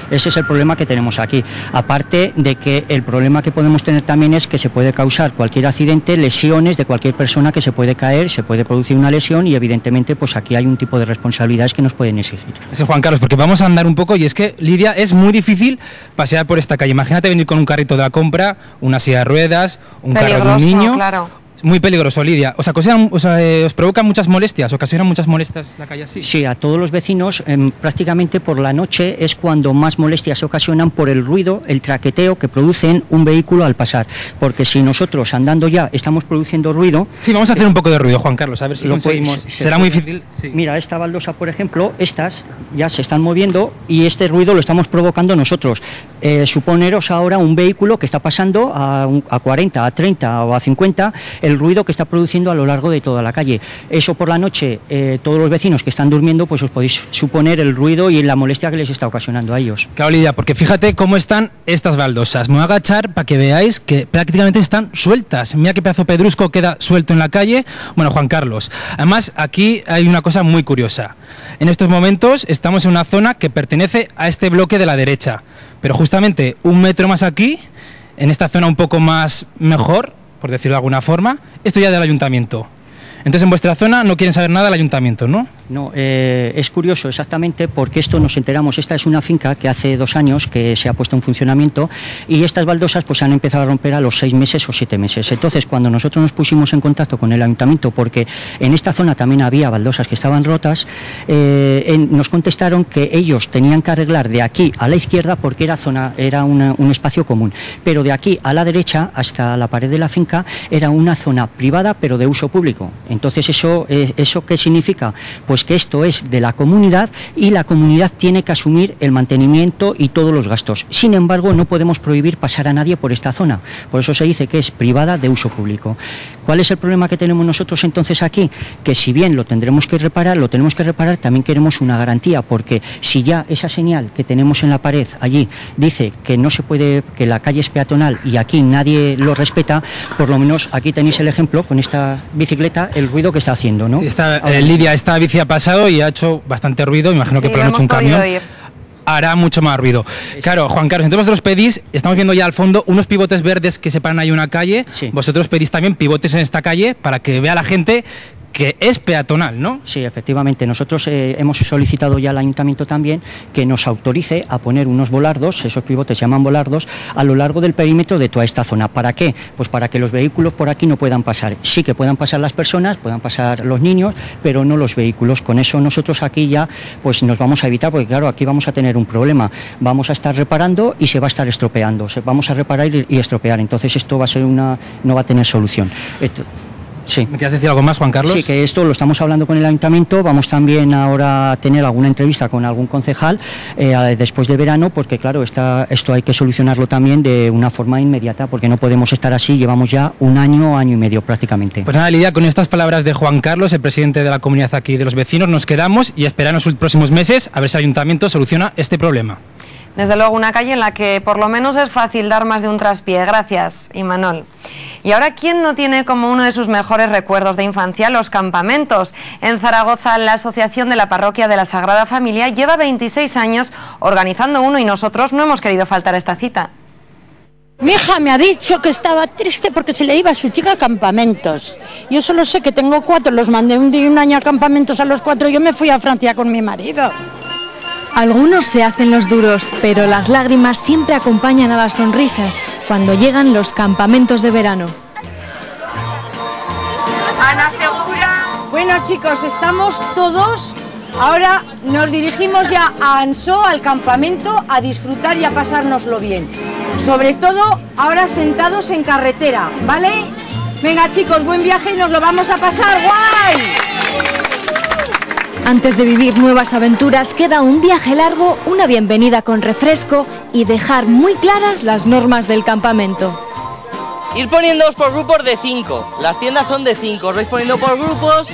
S20: Ese es el problema que tenemos aquí. Aparte de que el problema que podemos tener también es que se puede causar cualquier accidente, lesiones de cualquier persona que se puede caer, se puede producir una lesión y evidentemente pues aquí hay un tipo de responsabilidades que nos pueden exigir.
S19: Eso, Juan Carlos, porque vamos a andar un poco y es que, Lidia, es muy difícil pasear por esta calle. Imagínate venir con un carrito de la compra, una silla de ruedas, un carro de un niño.
S2: Claro.
S19: Muy peligroso, Lidia. ¿Os provocan muchas molestias? ¿Ocasionan muchas molestias la calle así?
S20: Sí, a todos los vecinos prácticamente por la noche es cuando más molestias se ocasionan por el ruido, el traqueteo que producen un vehículo al pasar. Porque si nosotros andando ya estamos produciendo ruido...
S19: Sí, vamos a hacer un poco de ruido, Juan Carlos, a ver si lo conseguimos. ¿Será muy difícil? Sí.
S20: Mira, esta baldosa, por ejemplo, estas ya se están moviendo y este ruido lo estamos provocando nosotros. Suponeros ahora un vehículo que está pasando a 40, a 30 o a 50... el ruido que está produciendo a lo largo de toda la calle. Eso por la noche, todos los vecinos que están durmiendo, pues os podéis suponer el ruido y la molestia que les está ocasionando a ellos.
S19: Claro, Lidia, porque fíjate cómo están estas baldosas. Me voy a agachar para que veáis que prácticamente están sueltas. Mira qué pedazo pedrusco queda suelto en la calle. Bueno, Juan Carlos, además aquí hay una cosa muy curiosa. En estos momentos estamos en una zona que pertenece a este bloque de la derecha, pero justamente un metro más aquí, en esta zona un poco más mejor, por decirlo de alguna forma, esto ya del ayuntamiento. Entonces en vuestra zona no quieren saber nada del ayuntamiento, ¿no?
S20: No, es curioso exactamente porque esto nos enteramos. Esta es una finca que hace 2 años que se ha puesto en funcionamiento y estas baldosas pues han empezado a romper a los 6 meses o 7 meses. Entonces cuando nosotros nos pusimos en contacto con el ayuntamiento, porque en esta zona también había baldosas que estaban rotas, nos contestaron que ellos tenían que arreglar de aquí a la izquierda porque era un espacio común, pero de aquí a la derecha hasta la pared de la finca era una zona privada pero de uso público. Entonces ¿eso qué significa? Pues que esto es de la comunidad y la comunidad tiene que asumir el mantenimiento y todos los gastos. Sin embargo, no podemos prohibir pasar a nadie por esta zona. Por eso se dice que es privada de uso público. ¿Cuál es el problema que tenemos nosotros entonces aquí? Que si bien lo tenemos que reparar, también queremos una garantía, porque si ya esa señal que tenemos en la pared allí dice que no se puede, que la calle es peatonal y aquí nadie lo respeta, por lo menos aquí tenéis el ejemplo con esta bicicleta, el ruido que está haciendo, ¿no?
S19: Sí, Lidia, esta bici ha pasado y ha hecho bastante ruido, imagino que por la noche un camión hará mucho más ruido. Claro, Juan Carlos, entonces vosotros pedís, estamos viendo ya al fondo unos pivotes verdes que separan ahí una calle, sí. Vosotros pedís también pivotes en esta calle para que vea la gente que es peatonal, ¿no?
S20: Sí, efectivamente. Nosotros hemos solicitado ya al ayuntamiento también que nos autorice a poner unos volardos, esos pivotes se llaman volardos, a lo largo del perímetro de toda esta zona. ¿Para qué? Pues para que los vehículos por aquí no puedan pasar. Sí que puedan pasar las personas, puedan pasar los niños, pero no los vehículos. Con eso nosotros aquí ya pues nos vamos a evitar, porque claro, aquí vamos a tener un problema. Vamos a estar reparando y se va a estar estropeando. Vamos a reparar y estropear. Entonces esto va a ser no va a tener solución. Sí.
S19: ¿Me quieres decir algo más, Juan Carlos?
S20: Sí, que esto lo estamos hablando con el ayuntamiento, vamos también ahora a tener alguna entrevista con algún concejal después de verano, porque claro, esto hay que solucionarlo también de una forma inmediata, porque no podemos estar así, llevamos ya un año y medio prácticamente.
S19: Pues nada, Lidia, con estas palabras de Juan Carlos, el presidente de la comunidad aquí de los vecinos, nos quedamos y esperamos los próximos meses a ver si el ayuntamiento soluciona este problema.
S2: Desde luego una calle en la que por lo menos es fácil dar más de un traspié. Gracias, Imanol. Y ahora, ¿quién no tiene como uno de sus mejores recuerdos de infancia los campamentos? En Zaragoza, la Asociación de la Parroquia de la Sagrada Familia lleva 26 años organizando uno y nosotros no hemos querido faltar a esta cita.
S16: Mi hija me ha dicho que estaba triste porque se le iba a su chica a campamentos. Yo solo sé que tengo 4, los mandé un año a campamentos a los 4, yo me fui a Francia con mi marido.
S21: Algunos se hacen los duros, pero las lágrimas siempre acompañan a las sonrisas cuando llegan los campamentos de verano.
S22: Ana Segura. Bueno, chicos, estamos todos. Ahora nos dirigimos ya a Ansó, al campamento, a disfrutar y a pasárnoslo bien. Sobre todo ahora sentados en carretera, ¿vale? Venga, chicos, buen viaje y nos lo vamos a pasar guay.
S21: Antes de vivir nuevas aventuras, queda un viaje largo, una bienvenida con refresco y dejar muy claras las normas del campamento.
S23: Ir poniéndoos por grupos de 5, las tiendas son de 5, os vais poniendo por grupos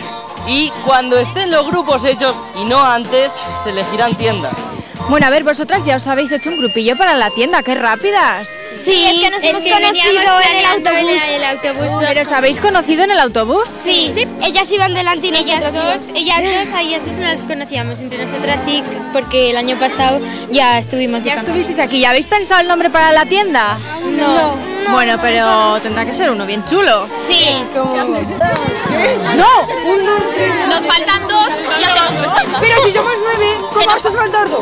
S23: y cuando estén los grupos hechos y no antes, se elegirán tiendas.
S21: Bueno, a ver, vosotras ya os habéis hecho un grupillo para la tienda, ¡qué rápidas!
S9: Sí, es que nos hemos conocido en el autobús.
S21: ¿Pero os habéis conocido en el autobús?
S9: Sí. Ellas iban delante y nosotros
S3: Ellas dos, a ellas dos no las conocíamos, entre nosotras sí, porque el año pasado ya estuvimos de
S21: Ya
S3: campamento.
S21: estuvisteis aquí. ¿Ya habéis pensado el nombre para la tienda?
S3: No.
S21: Bueno, pero tendrá que ser uno bien chulo.
S3: Sí.
S21: ¡No!
S3: Nos faltan dos y hacemos tres.
S22: Pero si somos 9, ¿cómo vas a faltar 2?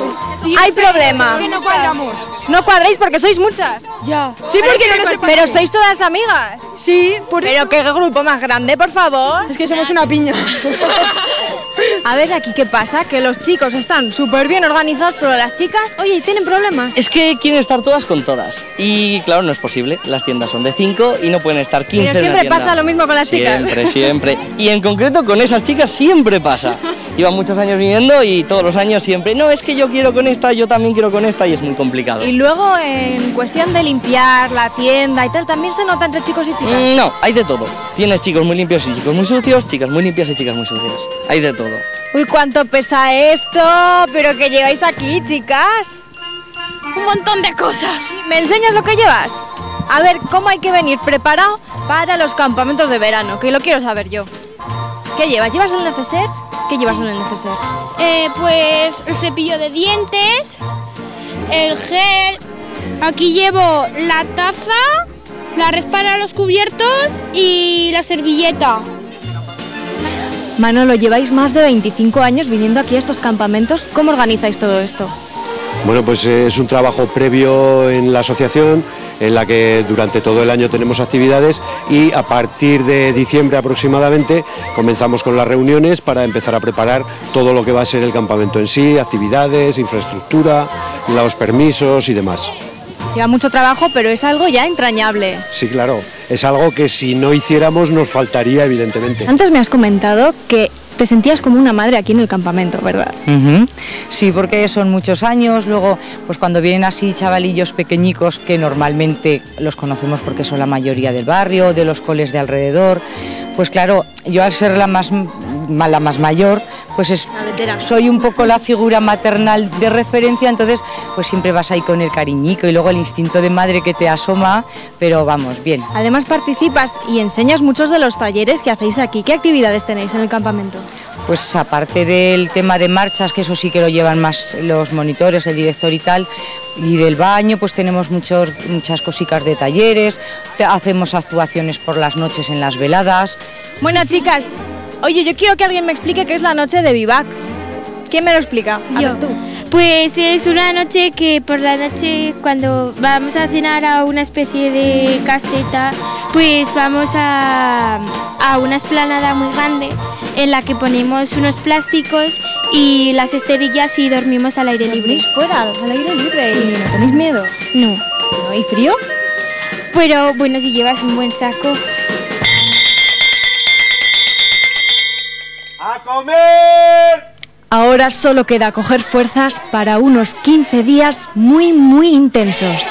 S21: Hay problema.
S22: Que no cuadramos.
S21: No cuadráis porque sois muchas.
S22: Ya. Sí, porque no nos separan.
S21: Pero sois todas amigas.
S22: Sí, por
S21: Pero qué grupo más grande, por favor.
S22: Es que somos una piña.
S21: A ver, aquí qué pasa, que los chicos están súper bien organizados, pero las chicas, oye, tienen problemas.
S23: Es que quieren estar todas con todas. Y claro, no es posible. Las tiendas son de 5 y no pueden estar 15
S21: Pero
S23: en una
S21: siempre
S23: tienda.
S21: pasa lo mismo con las chicas.
S23: Siempre, siempre. Y en concreto con esas chicas siempre pasa. Llevan muchos años viniendo y todos los años siempre, no, es que yo quiero con esta, yo también quiero con esta y es muy complicado.
S21: Y luego en cuestión de limpiar la tienda y tal, ¿también se nota entre chicos y chicas?
S23: No, hay de todo. Tienes chicos muy limpios y chicos muy sucios, chicas muy limpias y chicas muy sucias. Hay de todo.
S21: Uy, ¿cuánto pesa esto? ¿Pero qué lleváis aquí, chicas?
S3: Un montón de cosas.
S21: ¿Me enseñas lo que llevas? A ver, ¿cómo hay que venir preparado para los campamentos de verano? Que lo quiero saber yo. ¿Qué llevas? ¿Llevas el neceser? ¿Qué llevas en el neceser?
S3: Pues el cepillo de dientes, el gel. Aquí llevo la taza, la red para los cubiertos y la servilleta.
S21: Manolo, lleváis más de 25 años viniendo aquí a estos campamentos. ¿Cómo organizáis todo esto?
S5: Bueno, pues es un trabajo previo en la asociación en la que durante todo el año tenemos actividades y a partir de diciembre aproximadamente comenzamos con las reuniones para empezar a preparar todo lo que va a ser el campamento en sí, actividades, infraestructura, los permisos y demás.
S21: Lleva mucho trabajo, pero es algo ya entrañable.
S5: Sí, claro, es algo que si no hiciéramos nos faltaría evidentemente.
S21: Antes me has comentado que te sentías como una madre aquí en el campamento, ¿verdad?
S6: Sí, porque son muchos años, luego pues cuando vienen así chavalillos pequeñicos que normalmente los conocemos porque son la mayoría del barrio, de los coles de alrededor, pues claro, yo al ser la más mayor, pues soy un poco la figura maternal de referencia, entonces pues siempre vas ahí con el cariñico y luego el instinto de madre que te asoma, pero vamos, bien.
S21: Además participas y enseñas muchos de los talleres que hacéis aquí. ¿Qué actividades tenéis en el campamento?
S6: Pues aparte del tema de marchas, que eso sí que lo llevan más los monitores, el director y tal, y del baño, pues tenemos muchas cositas de talleres, hacemos actuaciones por las noches en las veladas.
S21: Bueno, chicas, oye, yo quiero que alguien me explique qué es la noche de vivac. ¿Quién me lo explica? A ver, tú.
S3: Pues es una noche que por la noche cuando vamos a cenar a una especie de caseta, pues vamos a una explanada muy grande en la que ponemos unos plásticos y las esterillas y dormimos al aire libre.
S21: Fuera, al aire libre.
S3: Sí.
S21: ¿No tenéis miedo?
S3: No.
S21: ¿No hay frío?
S3: Pero bueno, si llevas un buen saco.
S7: ¡A comer!
S21: Ahora solo queda coger fuerzas para unos 15 días muy intensos.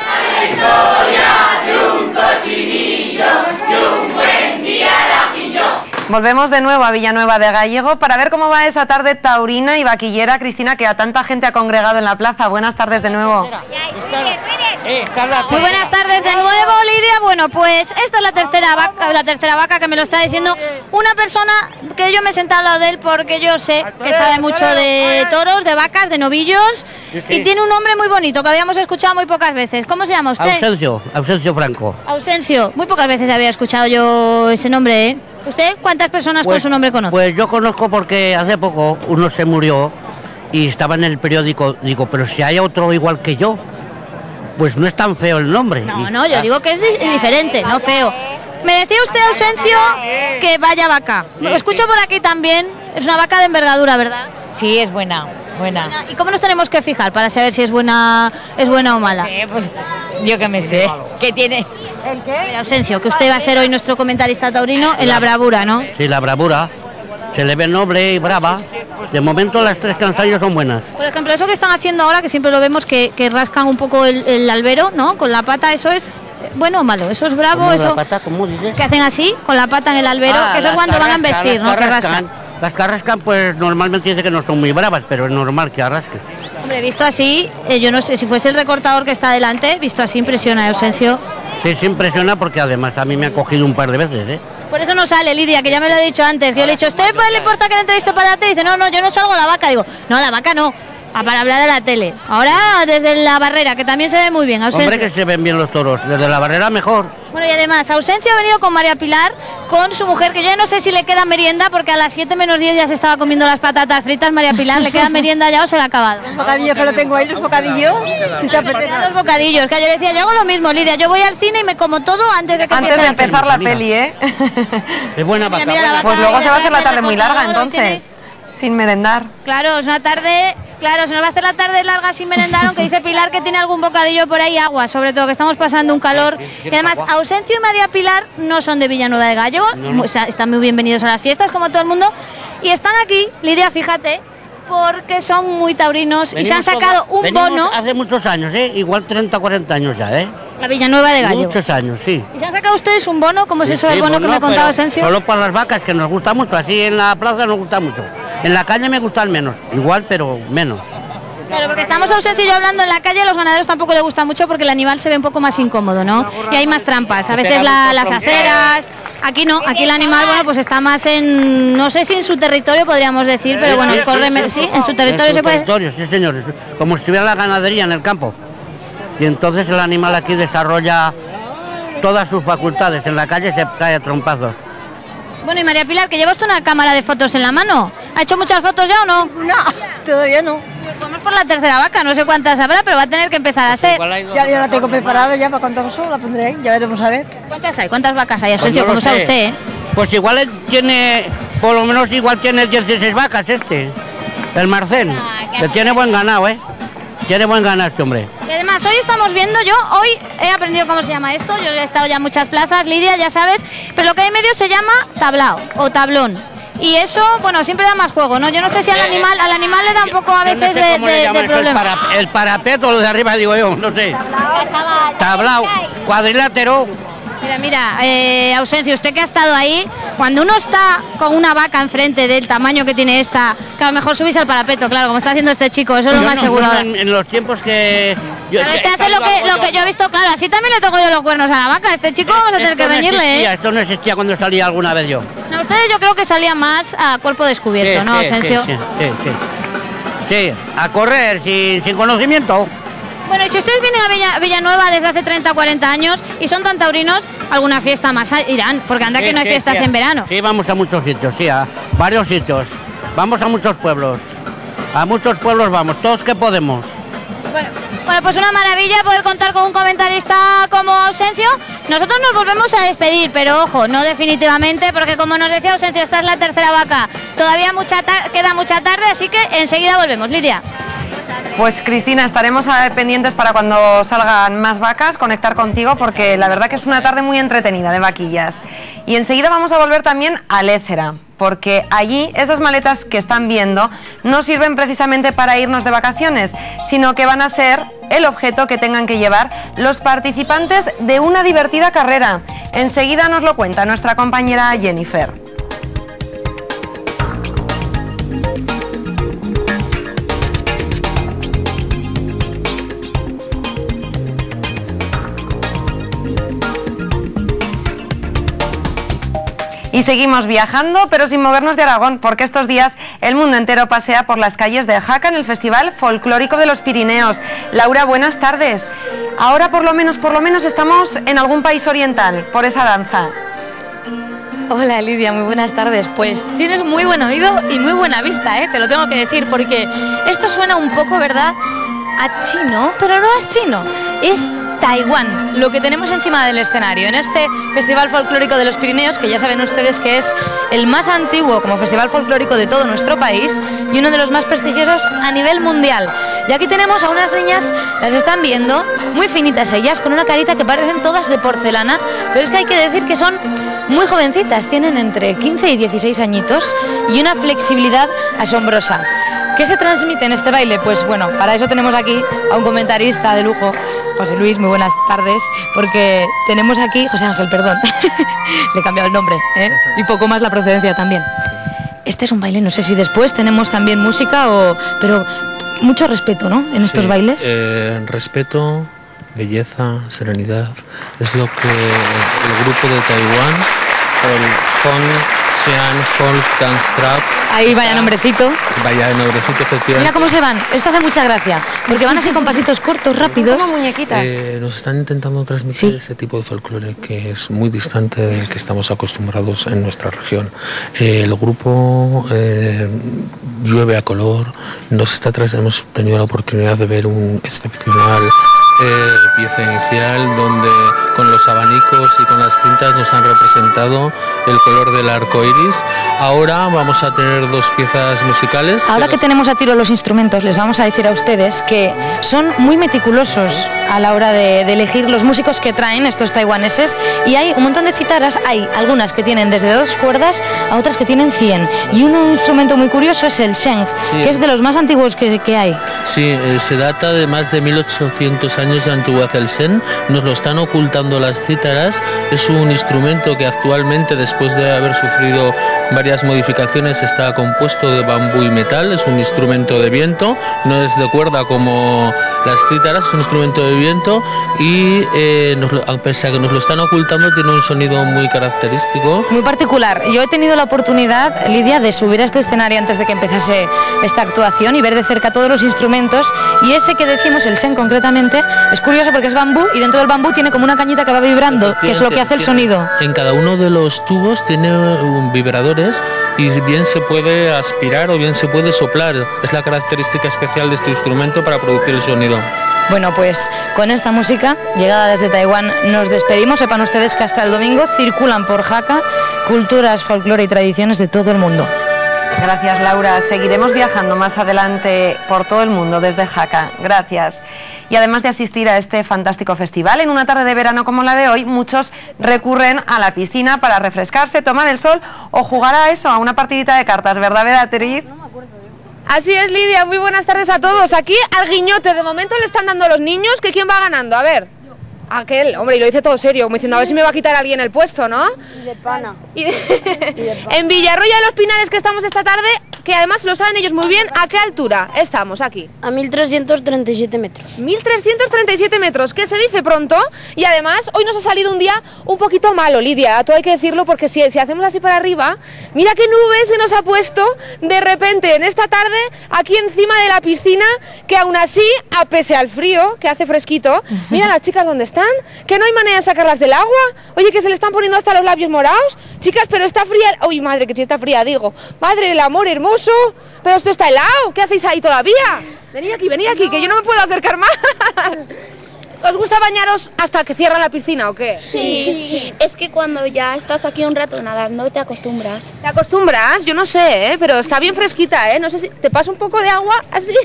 S2: Volvemos de nuevo a Villanueva de Gallego para ver cómo va esa tarde taurina y vaquillera, Cristina, que a tanta gente ha congregado en la plaza. Buenas tardes de nuevo.
S17: Muy buenas tardes de nuevo, Lidia. Bueno, pues esta es la tercera vaca que me lo está diciendo una persona que yo me he sentado al lado de él porque yo sé que sabe mucho de toros, de vacas, de novillos y tiene un nombre muy bonito que habíamos escuchado muy pocas veces. ¿Cómo se llama usted?
S24: Ausencio Franco.
S17: Ausencio. Muy pocas veces había escuchado yo ese nombre, ¿eh? ¿Usted cuántas personas con su nombre conoce?
S24: Pues yo conozco porque hace poco uno se murió y estaba en el periódico. Digo, pero si hay otro igual que yo, pues no es tan feo el nombre.
S17: No, yo digo que es diferente, no feo. Me decía usted, Ausencio, que vaya vaca. Lo escucho por aquí también. Es una vaca de envergadura, ¿verdad?
S25: Sí, es buena.
S17: ¿Y cómo nos tenemos que fijar para saber si es buena o mala?
S25: Pues yo que me sé. ¿Qué tiene?
S17: ¿El qué? Ausencio, que usted va a ser hoy nuestro comentarista taurino en la bravura, ¿no?
S24: Sí, la bravura. Se le ve noble y brava. De momento las tres cansallos son buenas.
S17: Por ejemplo, eso que están haciendo ahora, que siempre lo vemos que rascan un poco el albero, ¿no? Con la pata, ¿eso es bueno o malo? ¿Eso es bravo?
S24: ¿Cómo
S17: eso
S24: la pata? ¿Cómo dices?
S17: Que hacen así, con la pata en el albero, que eso es cuando van a embestir, ¿no? Que rascan.
S24: Las que arrascan, pues normalmente dice que no son muy bravas, pero es normal que arrasquen.
S17: Hombre, visto así, yo no sé, si fuese el recortador que está delante, visto así impresiona, Ausencio.
S24: Sí, se impresiona porque además a mí me ha cogido un par de veces, ¿eh?
S17: Por eso no sale, Lidia, que ya me lo he dicho antes. Que yo le he dicho, ¿usted le importa que le entreviste para la tele? Dice, no, yo no salgo a la vaca. Digo, no, la vaca no. Para hablar a la tele. Ahora desde la barrera, que también se ve muy bien. Ausencio.
S24: Hombre, que se ven bien los toros. Desde la barrera mejor.
S17: Bueno, y además, Ausencio ha venido con María Pilar, con su mujer, que yo ya no sé si le queda merienda, porque a las 7 menos 10 ya se estaba comiendo las patatas fritas. María Pilar, ¿le queda merienda ya o se la ha acabado?
S22: Los bocadillos que lo tengo ahí, los bocadillos. Si te apetece.
S17: Los bocadillos, que yo le decía, yo hago lo mismo, Lidia. Yo voy al cine y me como todo antes de que
S2: Antes de empezar la peli, ¿eh?
S24: Es buena vaca.
S17: Mira, la vaca,
S2: Pues luego se va a hacer la tarde
S17: el
S2: muy larga,
S17: recortador,
S2: entonces. Sin merendar.
S17: Claro, es una tarde, claro, se nos va a hacer la tarde larga sin merendar, aunque dice Pilar que tiene algún bocadillo por ahí, agua, sobre todo que estamos pasando un calor. Y además, Ausencio y María Pilar no son de Villanueva de Gállego, o sea, están muy bienvenidos a las fiestas, como todo el mundo, y están aquí, Lidia, fíjate, porque son muy taurinos y se han sacado un bono.
S24: Hace muchos años, igual 30 o 40 años ya,
S17: A Villanueva de Gállego.
S24: Muchos años, sí.
S17: ¿Y se han sacado ustedes un bono? ¿Cómo es eso del bono que me contaba Ausencio?
S24: Solo para las vacas, que nos gusta mucho, así en la plaza nos gusta mucho. En la calle me gustan menos, igual, pero menos.
S17: Claro, porque estamos Ausencio y yo hablando en la calle, a los ganaderos tampoco les gusta mucho porque el animal se ve un poco más incómodo, ¿no? Y hay más trampas, a veces las aceras, aquí no, aquí el animal, bueno, pues está más en, no sé si en su territorio podríamos decir, pero bueno, corre, sí, en su territorio se puede.
S24: En su territorio, sí señores, como si estuviera la ganadería en el campo. Y entonces el animal aquí desarrolla todas sus facultades, en la calle se cae a trompazos.
S17: Bueno, y María Pilar, que lleva usted una cámara de fotos en la mano. ¿Ha hecho muchas fotos ya o no?
S22: No, todavía no.
S17: Pues vamos por la tercera vaca, no sé cuántas habrá, pero va a tener que empezar a hacer.
S22: Ya la tengo preparada ya para cuando eso la pondré ahí, ya veremos a ver.
S17: ¿Cuántas hay? ¿Cuántas vacas hay, Ausencio? Como sabe usted, ¿eh?
S24: Pues igual tiene, por lo menos igual tiene 16 vacas el Marcén, que tiene buen ganado, Tiene buen ganado este hombre.
S17: Y además, hoy estamos viendo, hoy he aprendido cómo se llama esto, yo he estado ya en muchas plazas, Lidia, ya sabes, pero lo que hay en medio se llama tablao o tablón. Y eso, bueno, siempre da más juego, ¿no? Yo no sé si al animal le da un poco a veces de problema.
S24: El parapeto, lo de arriba, digo yo, no sé. Tablao, cuadrilátero.
S17: Mira, Ausencio, usted que ha estado ahí, cuando uno está con una vaca enfrente del tamaño que tiene esta, que a lo mejor subís al parapeto, claro, como está haciendo este chico, eso es lo más seguro. Ahora.
S24: En los tiempos que...
S17: Pero este hace lo que yo he visto, claro, así también le toco yo los cuernos a la vaca, este chico vamos a tener que reñirle, ¿eh?
S24: Esto no existía cuando salía alguna vez yo.
S17: No, ustedes yo creo que salían más a cuerpo descubierto, ¿no, Ausencio?
S24: Sí, a correr sin conocimiento.
S17: Bueno, y si ustedes vienen a Villanueva desde hace 30 o 40 años y son tan taurinos, alguna fiesta más irán, porque anda que no hay fiestas en verano.
S24: Sí, vamos a muchos sitios, sí, a varios sitios. Vamos a muchos pueblos. A muchos pueblos vamos, todos que podemos.
S17: Bueno, pues una maravilla poder contar con un comentarista como Ausencio. Nosotros nos volvemos a despedir, pero ojo, no definitivamente, porque como nos decía Ausencio, esta es la tercera vaca. Todavía queda mucha tarde, así que enseguida volvemos. Lidia.
S2: Pues Cristina, estaremos pendientes para cuando salgan más vacas, conectar contigo, porque la verdad que es una tarde muy entretenida de vaquillas. Y enseguida vamos a volver también a Lézera, porque allí esas maletas que están viendo no sirven precisamente para irnos de vacaciones, sino que van a ser el objeto que tengan que llevar los participantes de una divertida carrera. Enseguida nos lo cuenta nuestra compañera Jennifer. Y seguimos viajando, pero sin movernos de Aragón, porque estos días el mundo entero pasea por las calles de Jaca en el Festival Folclórico de los Pirineos. Laura, buenas tardes. Ahora por lo menos estamos en algún país oriental por esa danza.
S4: Hola Lidia, muy buenas tardes. Pues tienes muy buen oído y muy buena vista, te lo tengo que decir, porque esto suena un poco, ¿verdad?, a chino, pero no es chino, es Taiwán, lo que tenemos encima del escenario en este Festival Folclórico de los Pirineos, que ya saben ustedes que es el más antiguo como festival folclórico de todo nuestro país y uno de los más prestigiosos a nivel mundial. Y aquí tenemos a unas niñas, las están viendo, muy finitas ellas, con una carita que parecen todas de porcelana, pero es que hay que decir que son muy jovencitas, tienen entre 15 y 16 añitos y una flexibilidad asombrosa. ¿Qué se transmite en este baile? Pues bueno, para eso tenemos aquí a un comentarista de lujo, José Luis, muy buenas tardes, porque tenemos aquí, José Ángel, perdón, le he cambiado el nombre, y poco más la procedencia también. Este es un baile, no sé si después tenemos también música, pero mucho respeto, ¿no?, en estos bailes.
S10: Respeto, belleza, serenidad, es lo que el grupo de Taiwán
S4: Ahí vaya nombrecito.
S10: Vaya nombrecito, efectivamente.
S4: Mira cómo se van. Esto hace mucha gracia. Porque van así con pasitos cortos, rápidos.
S2: Como muñequitas.
S10: Nos están intentando transmitir ese tipo de folclore que es muy distante del que estamos acostumbrados en nuestra región. El grupo Llueve a Color hemos tenido la oportunidad de ver un excepcional pieza inicial donde con los abanicos y con las cintas nos han representado el color del arco iris. Ahora vamos a tener dos piezas musicales.
S4: Ahora que tenemos a tiro los instrumentos, les vamos a decir a ustedes que son muy meticulosos a la hora de elegir los músicos que traen estos taiwaneses, y hay un montón de citaras, hay algunas que tienen desde 2 cuerdas a otras que tienen 100, y un instrumento muy curioso es el sheng, que es de los más antiguos que hay.
S10: Sí, se data de más de 1800 años de antigüedad el sheng, nos lo están ocultando las cítaras. Es un instrumento que actualmente, después de haber sufrido varias modificaciones, está compuesto de bambú y metal. Es un instrumento de viento, no es de cuerda como las cítaras, es un instrumento de viento y pese a que nos lo están ocultando, tiene un sonido muy característico.
S4: Muy particular. Yo he tenido la oportunidad, Lidia, de subir a este escenario antes de que empezase esta actuación y ver de cerca todos los instrumentos, y ese que decimos, el sheng concretamente, es curioso porque es bambú y dentro del bambú tiene como una cañita que va vibrando, que es lo que hace el sonido.
S10: En cada uno de los tubos tiene vibradores y bien se puede aspirar o bien se puede soplar. Es la característica especial de este instrumento para producir el sonido.
S4: Bueno, pues con esta música, llegada desde Taiwán, nos despedimos. Sepan ustedes que hasta el domingo circulan por Jaca culturas, folclore y tradiciones de todo el mundo.
S2: Gracias, Laura. Seguiremos viajando más adelante por todo el mundo desde Jaca. Gracias. Y además de asistir a este fantástico festival, en una tarde de verano como la de hoy, muchos recurren a la piscina para refrescarse, tomar el sol o jugar a eso, a una partidita de cartas, ¿verdad, Beatriz?
S11: Así es, Lidia. Muy buenas tardes a todos. Aquí al guiñote, de momento le están dando a los niños, que quién va ganando. A ver. Aquel, hombre, y lo dice todo serio, como diciendo, a ver si me va a quitar alguien el puesto, ¿no?
S21: Y de pana.
S11: En Villarroya de los Pinares, que estamos esta tarde, que además lo saben ellos muy bien, ¿a qué altura estamos aquí?
S21: A 1337 metros.
S11: 1337 metros, que se dice pronto, y además hoy nos ha salido un día un poquito malo, Lidia, todo hay que decirlo, porque si hacemos así para arriba, mira qué nube se nos ha puesto de repente en esta tarde aquí encima de la piscina, que aún así, a pese al frío, que hace fresquito, mira las chicas dónde están, que no hay manera de sacarlas del agua. Oye, que se le están poniendo hasta los labios morados. Chicas, pero está fría. Uy, madre, que si está fría, digo. Madre del amor hermoso. Pero esto está helado. ¿Qué hacéis ahí todavía? Venid aquí, que yo no me puedo acercar más. ¿Os gusta bañaros hasta que cierra la piscina o qué?
S21: Sí. Es que cuando ya estás aquí un rato nadando te acostumbras.
S11: ¿Te acostumbras? Yo no sé, pero está bien fresquita, No sé si te pasa un poco de agua así.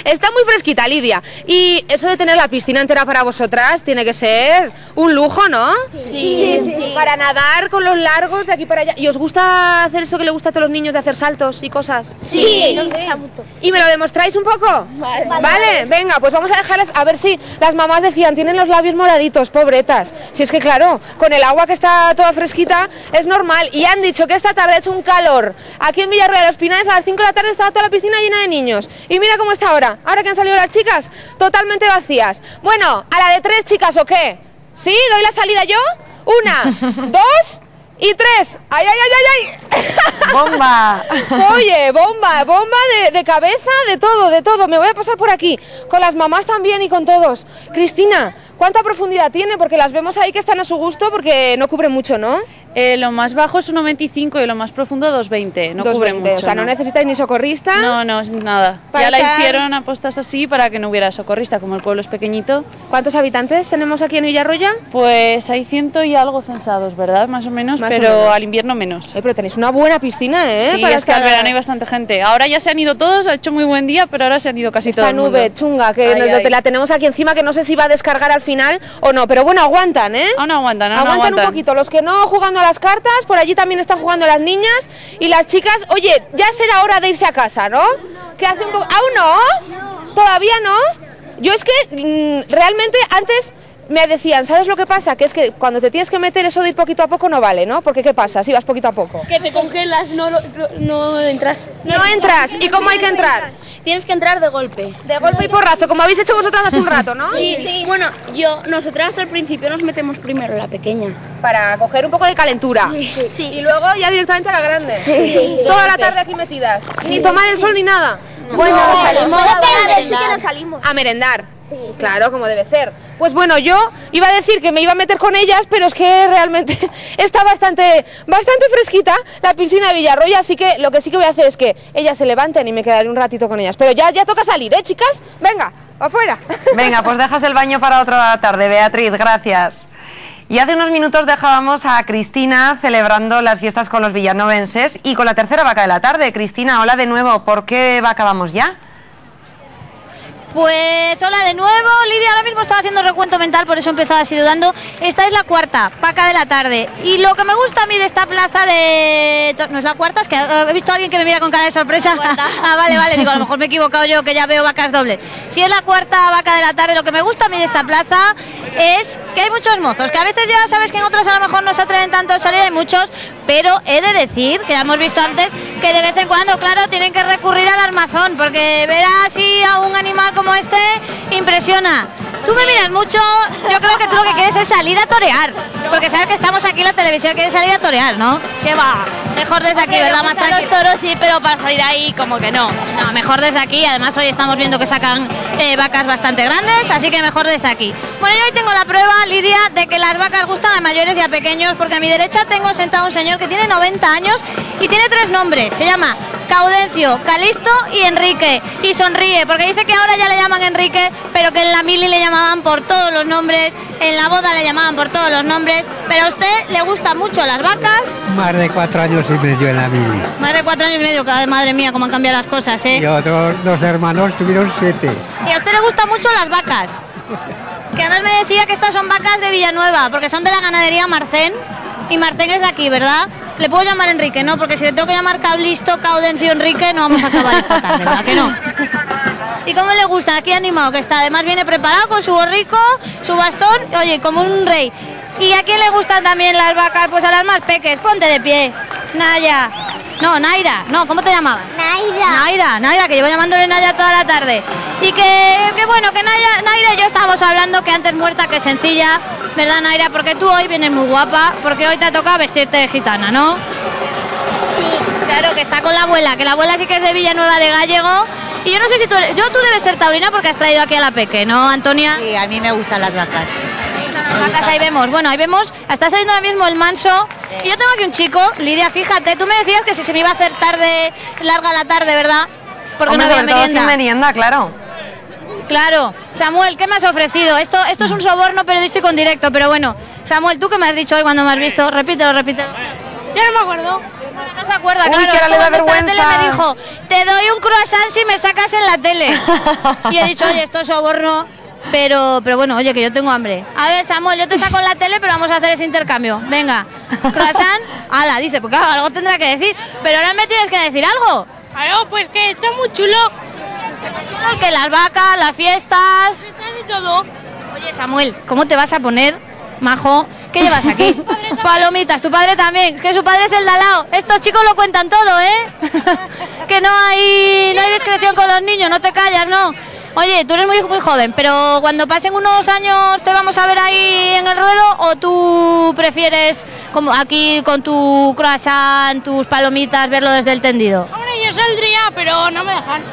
S11: Está muy fresquita, Lidia. Y eso de tener la piscina entera para vosotras tiene que ser un lujo, ¿no?
S21: Sí.
S11: Para nadar con los largos de aquí para allá. ¿Y os gusta hacer eso que le gusta a todos los niños de hacer saltos y cosas?
S21: Sí, nos gusta mucho.
S11: ¿Y me lo demostráis un poco? Vale, venga, pues vamos a dejarlas a ver si las mamás decían, tienen los labios moraditos, pobretas. Si es que claro, con el agua que está toda fresquita es normal. Y han dicho que esta tarde ha hecho un calor. Aquí en Villarroya de los Pinares a las 5 de la tarde estaba toda la piscina llena de niños. Y mira cómo está ahora. Ahora que han salido las chicas, totalmente vacías. Bueno, ¿a la de 3 chicas o qué? ¿Sí? ¿Doy la salida yo? 1, 2 y 3. ¡Ay, ay, ay, ay, ay!
S2: ¡Bomba!
S11: Oye, bomba de cabeza, de todo. Me voy a pasar por aquí, con las mamás también y con todos. Cristina, ¿cuánta profundidad tiene? Porque las vemos ahí que están a su gusto porque no cubre mucho, ¿no?
S12: Lo más bajo es 1,25 y lo más profundo 2,20. No cubre mucho.
S11: O sea, no necesitáis ni socorrista.
S12: No, nada. Ya la hicieron apostas así para que no hubiera socorrista, como el pueblo es pequeñito.
S11: ¿Cuántos habitantes tenemos aquí en Villarroya?
S12: Pues hay 100 y algo censados, ¿verdad? Más o menos, pero al invierno menos.
S11: Pero tenéis una buena piscina,
S12: Sí, es que al verano hay bastante gente. Ahora ya se han ido todos, ha hecho muy buen día, pero ahora se han ido casi todos.
S11: Esta nube chunga que la tenemos aquí encima, que no sé si va a descargar al final o no, pero bueno, aguantan,
S12: Aún aguantan.
S11: Aguantan un poquito. Los que no jugando a las cartas, por allí también están jugando las niñas y las chicas. Oye, ya será hora de irse a casa, ¿no? ¿Qué hace un poco? ¿Aún no? ¿Todavía no? Yo es que realmente antes me decían, ¿sabes lo que pasa? Que es que cuando te tienes que meter eso de ir poquito a poco no vale, ¿no? Porque ¿qué pasa si vas poquito a poco?
S21: Que te congelas, no entras.
S11: No entras. ¿Y cómo hay que entrar?
S21: Tienes que entrar de golpe.
S11: De golpe y porrazo, como habéis hecho vosotras hace un rato, ¿no?
S21: Sí. Bueno, nosotras al principio nos metemos primero la pequeña.
S11: Para coger un poco de calentura.
S21: Sí.
S11: Y luego ya directamente a la grande.
S21: Sí.
S11: Toda la tarde aquí metidas.
S21: Sí.
S11: Ni tomar el sol ni nada.
S21: Bueno,
S11: salimos a merendar. Sí. Claro, como debe ser. Pues bueno, yo iba a decir que me iba a meter con ellas, pero es que realmente está bastante fresquita la piscina de Villarroya, así que lo que sí que voy a hacer es que ellas se levanten y me quedaré un ratito con ellas. Pero ya toca salir, ¿eh, chicas? Venga, afuera.
S2: Venga, pues dejas el baño para otra tarde, Beatriz, gracias. Y hace unos minutos dejábamos a Cristina celebrando las fiestas con los villanovenses y con la tercera vaca de la tarde. Cristina, hola de nuevo, ¿por qué vaca vamos ya?
S17: Pues hola de nuevo, Lidia, ahora mismo estaba haciendo recuento mental, por eso empezaba así dudando. Esta es la cuarta vaca de la tarde y lo que me gusta a mí de esta plaza de... ¿No es la cuarta? Es que he visto a alguien que me mira con cara de sorpresa. Vale, digo, a lo mejor me he equivocado yo, que ya veo vacas dobles. Si es la cuarta vaca de la tarde, lo que me gusta a mí de esta plaza es que hay muchos mozos, que a veces ya sabes que en otras a lo mejor no se atreven tanto a salir, hay muchos, pero he de decir, que ya hemos visto antes, que de vez en cuando, claro, tienen que recurrir al armazón, porque ver así a un animal como este impresiona. Tú me miras mucho, yo creo que tú lo que quieres es salir a torear, porque sabes que estamos aquí en la televisión, quieres salir a torear, ¿no?
S25: ¿Qué va?
S17: Mejor desde aquí, ¿verdad? Más tranquilo.
S25: Los toros sí, pero para salir ahí como que no.
S17: No, mejor desde aquí, además hoy estamos viendo que sacan vacas bastante grandes, así que mejor desde aquí. Bueno, yo hoy tengo la prueba, Lidia, de que las vacas gustan a mayores y a pequeños, porque a mi derecha tengo sentado un señor que tiene 90 años y tiene 3 nombres, se llama Caudencio, Calisto y Enrique, y sonríe, porque dice que ahora ya le llaman Enrique, pero que en la mili le llamaban por todos los nombres, en la boda le llamaban por todos los nombres, pero a usted le gustan mucho las vacas.
S1: Más de 4 años y medio en la mili.
S17: Más de 4 años y medio, madre mía, cómo han cambiado las cosas, ¿eh?
S1: Y otros 2 hermanos tuvieron 7.
S17: Y a usted le gustan mucho las vacas. Que además me decía que estas son vacas de Villanueva, porque son de la ganadería Marcén, y Marcén es de aquí, ¿verdad? Le puedo llamar Enrique, ¿no? Porque si le tengo que llamar Caulisto, Caudencio, Enrique, no vamos a acabar esta tarde, ¿verdad que no? ¿Y cómo le gusta? Aquí animado que está. Además viene preparado con su gorrico, su bastón, oye, como un rey. ¿Y a quién le gustan también las vacas? Pues a las más peques. Ponte de pie. Naya. No, Naira. No, ¿cómo te llamabas? Naira, que llevo llamándole Naya toda la tarde. Y que bueno, que Naira y yo estábamos hablando que antes muerta que sencilla, ¿verdad, Naira? Porque tú hoy vienes muy guapa, porque hoy te ha tocado vestirte de gitana, ¿no? Sí. Claro, que está con la abuela, que la abuela sí que es de Villanueva de Gallego. Y yo no sé si tú debes ser taurina porque has traído aquí a la peque, ¿no, Antonia?
S25: Sí, a mí me gustan las vacas.
S17: Las vacas, ahí vemos. Bueno, ahí vemos, está saliendo ahora mismo el manso. Sí. Y yo tengo aquí un chico, Lidia, fíjate, tú me decías que si se me iba a hacer larga la tarde, ¿verdad? Porque
S2: hombre,
S17: no había merienda.
S2: Sin merienda, claro.
S17: Claro. Samuel, ¿qué me has ofrecido? Esto es un soborno periodístico en directo, pero bueno. Samuel, ¿tú qué me has dicho hoy cuando me has visto? Repítelo.
S21: Ya no me acuerdo.
S17: Bueno, no se acuerda,
S2: uy,
S17: claro.
S2: Que ahora le da vergüenza.
S17: La tele me dijo, te doy un croissant si me sacas en la tele. Y he dicho, oye, esto es soborno, pero bueno, oye, que yo tengo hambre. A ver, Samuel, yo te saco en la tele, pero vamos a hacer ese intercambio. Venga, croissant, ala, dice, porque claro, algo tendrá que decir. Pero ahora me tienes que decir algo.
S21: Claro, pues que está muy chulo.
S17: Que las vacas, las fiestas
S21: y todo.
S17: Oye, Samuel, ¿cómo te vas a poner, majo? ¿Qué llevas aquí? Palomitas, tu padre también. Es que su padre es el de al lado. Estos chicos lo cuentan todo, ¿eh? Que no hay discreción con los niños, no te callas, ¿no? Oye, tú eres muy joven, pero cuando pasen unos años te vamos a ver ahí en el ruedo, o tú prefieres como aquí con tu croissant, tus palomitas, verlo desde el tendido.
S21: Hombre, yo saldría, pero no me dejan.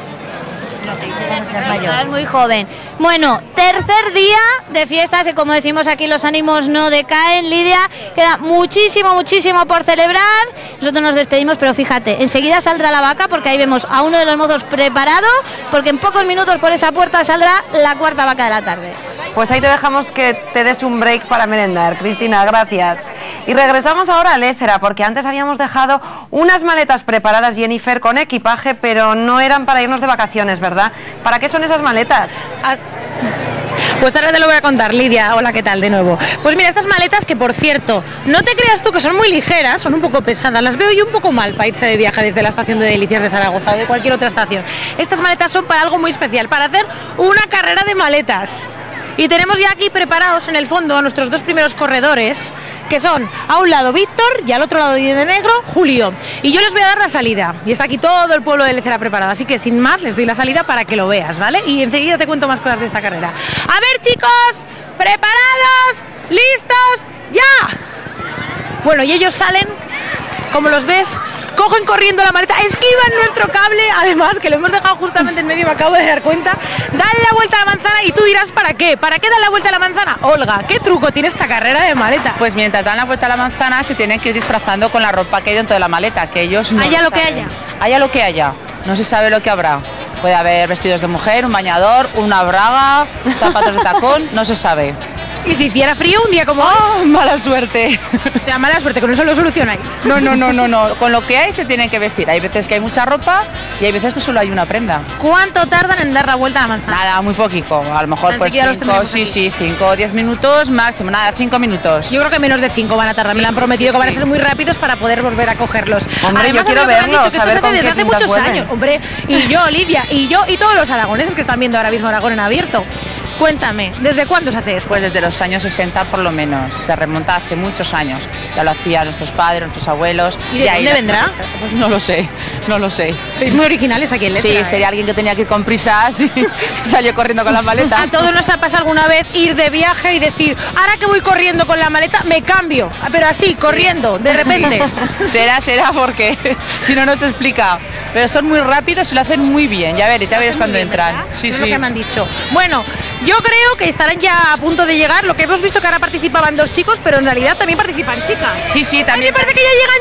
S17: Es muy joven. Bueno, tercer día de fiestas, que como decimos aquí los ánimos no decaen, Lidia, queda muchísimo por celebrar. Nosotros nos despedimos, pero fíjate, enseguida saldrá la vaca, porque ahí vemos a uno de los mozos preparado, porque en pocos minutos por esa puerta saldrá la cuarta vaca de la tarde.
S2: Pues ahí te dejamos que te des un break para merendar, Cristina, gracias. Y regresamos ahora a Lézera, porque antes habíamos dejado unas maletas preparadas, Jennifer, con equipaje, pero no eran para irnos de vacaciones, ¿verdad? ¿Para qué son esas maletas?
S13: Pues ahora te lo voy a contar, Lidia. Hola, ¿qué tal de nuevo? Pues mira, estas maletas que, por cierto, no te creas tú que son muy ligeras, son un poco pesadas, las veo yo un poco mal para irse de viaje desde la estación de Delicias de Zaragoza o de cualquier otra estación. Estas maletas son para algo muy especial, para hacer una carrera de maletas. Y tenemos ya aquí preparados en el fondo a nuestros dos primeros corredores, que son a un lado Víctor y al otro lado de negro Julio. Y yo les voy a dar la salida. Y está aquí todo el pueblo de Lecera preparado. Así que sin más les doy la salida para que lo veas, ¿vale? Y enseguida te cuento más cosas de esta carrera. A ver, chicos, ¿preparados? ¿Listos? ¡Ya! Bueno, y ellos salen, como los ves, cogen corriendo la maleta, esquivan nuestro cable, además que lo hemos dejado justamente en medio, me acabo de dar cuenta, dan la vuelta a la manzana y tú dirás ¿para qué? ¿Para qué dan la vuelta a la manzana? Olga, ¿qué truco tiene esta carrera de maleta?
S8: Pues mientras dan la vuelta a la manzana se tienen que ir disfrazando con la ropa que hay dentro de la maleta, que ellos no
S13: haya lo que
S8: saben.
S13: haya.
S8: Haya lo que haya, no se sabe lo que habrá. Puede haber vestidos de mujer, un bañador, una braga, zapatos de tacón, no se sabe.
S13: ¿Y si hiciera frío un día como hoy?
S8: ¡Oh, mala suerte!
S13: O sea, mala suerte, con eso lo solucionáis.
S8: No, con lo que hay se tienen que vestir. Hay veces que hay mucha ropa y hay veces que solo hay una prenda.
S13: ¿Cuánto tardan en dar la vuelta a la manzana?
S8: Nada, muy poquito, a lo mejor pues 5 o 10 minutos máximo, nada, 5 minutos.
S13: Yo creo que menos de 5 van a tardar, me lo han prometido que van a ser muy rápidos para poder volver a cogerlos.
S2: Hombre,
S13: además,
S2: yo quiero verlos,
S13: dicho que esto se hace desde hace muchos años, hombre, y yo, Lidia, y yo, y todos los aragoneses que están viendo ahora mismo Aragón en abierto. Cuéntame, ¿desde cuándo se hace esto?
S8: Pues desde los años 60 por lo menos, se remonta hace muchos años. Ya lo hacían nuestros padres, nuestros abuelos.
S13: ¿Y de dónde vendrá?
S8: Pues no lo sé.
S13: Sois muy originales aquí en Lecera.
S8: Sí, sería alguien que tenía que ir con prisas y salió corriendo con la maleta.
S13: A todos nos ha pasado alguna vez ir de viaje y decir, ahora que voy corriendo con la maleta, me cambio. Pero así, corriendo, de repente.
S8: Será porque si no, no se explica. Pero son muy rápidos y lo hacen muy bien. Ya veréis cuando entran. Sí,
S13: es lo que me han dicho. Bueno, yo creo que estarán ya a punto de llegar. Lo que hemos visto que ahora participaban 2 chicos, pero en realidad también participan chicas.
S8: Sí, también.
S13: Me parece que ya llegan.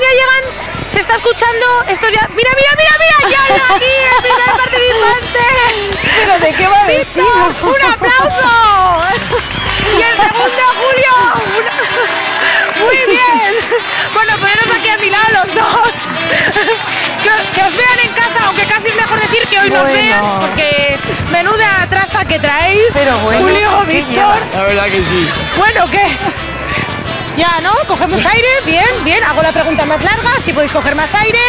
S13: Se está escuchando. Esto ya. Mira. Ya aquí el primer participante.
S2: ¿Pero de qué va vestido?
S13: ¡Un aplauso! Y el segundo, Julio. Muy bien. Bueno, poneros aquí a mi lado los dos. Que os vean en casa, aunque casi es mejor decir que hoy nos vean, porque menuda traza que traéis.
S2: Pero bueno,
S13: Julio, Víctor.
S7: La verdad que sí.
S13: Bueno, ¿qué? Ya, ¿no? Cogemos aire, bien. Hago la pregunta más larga, si podéis coger más aire.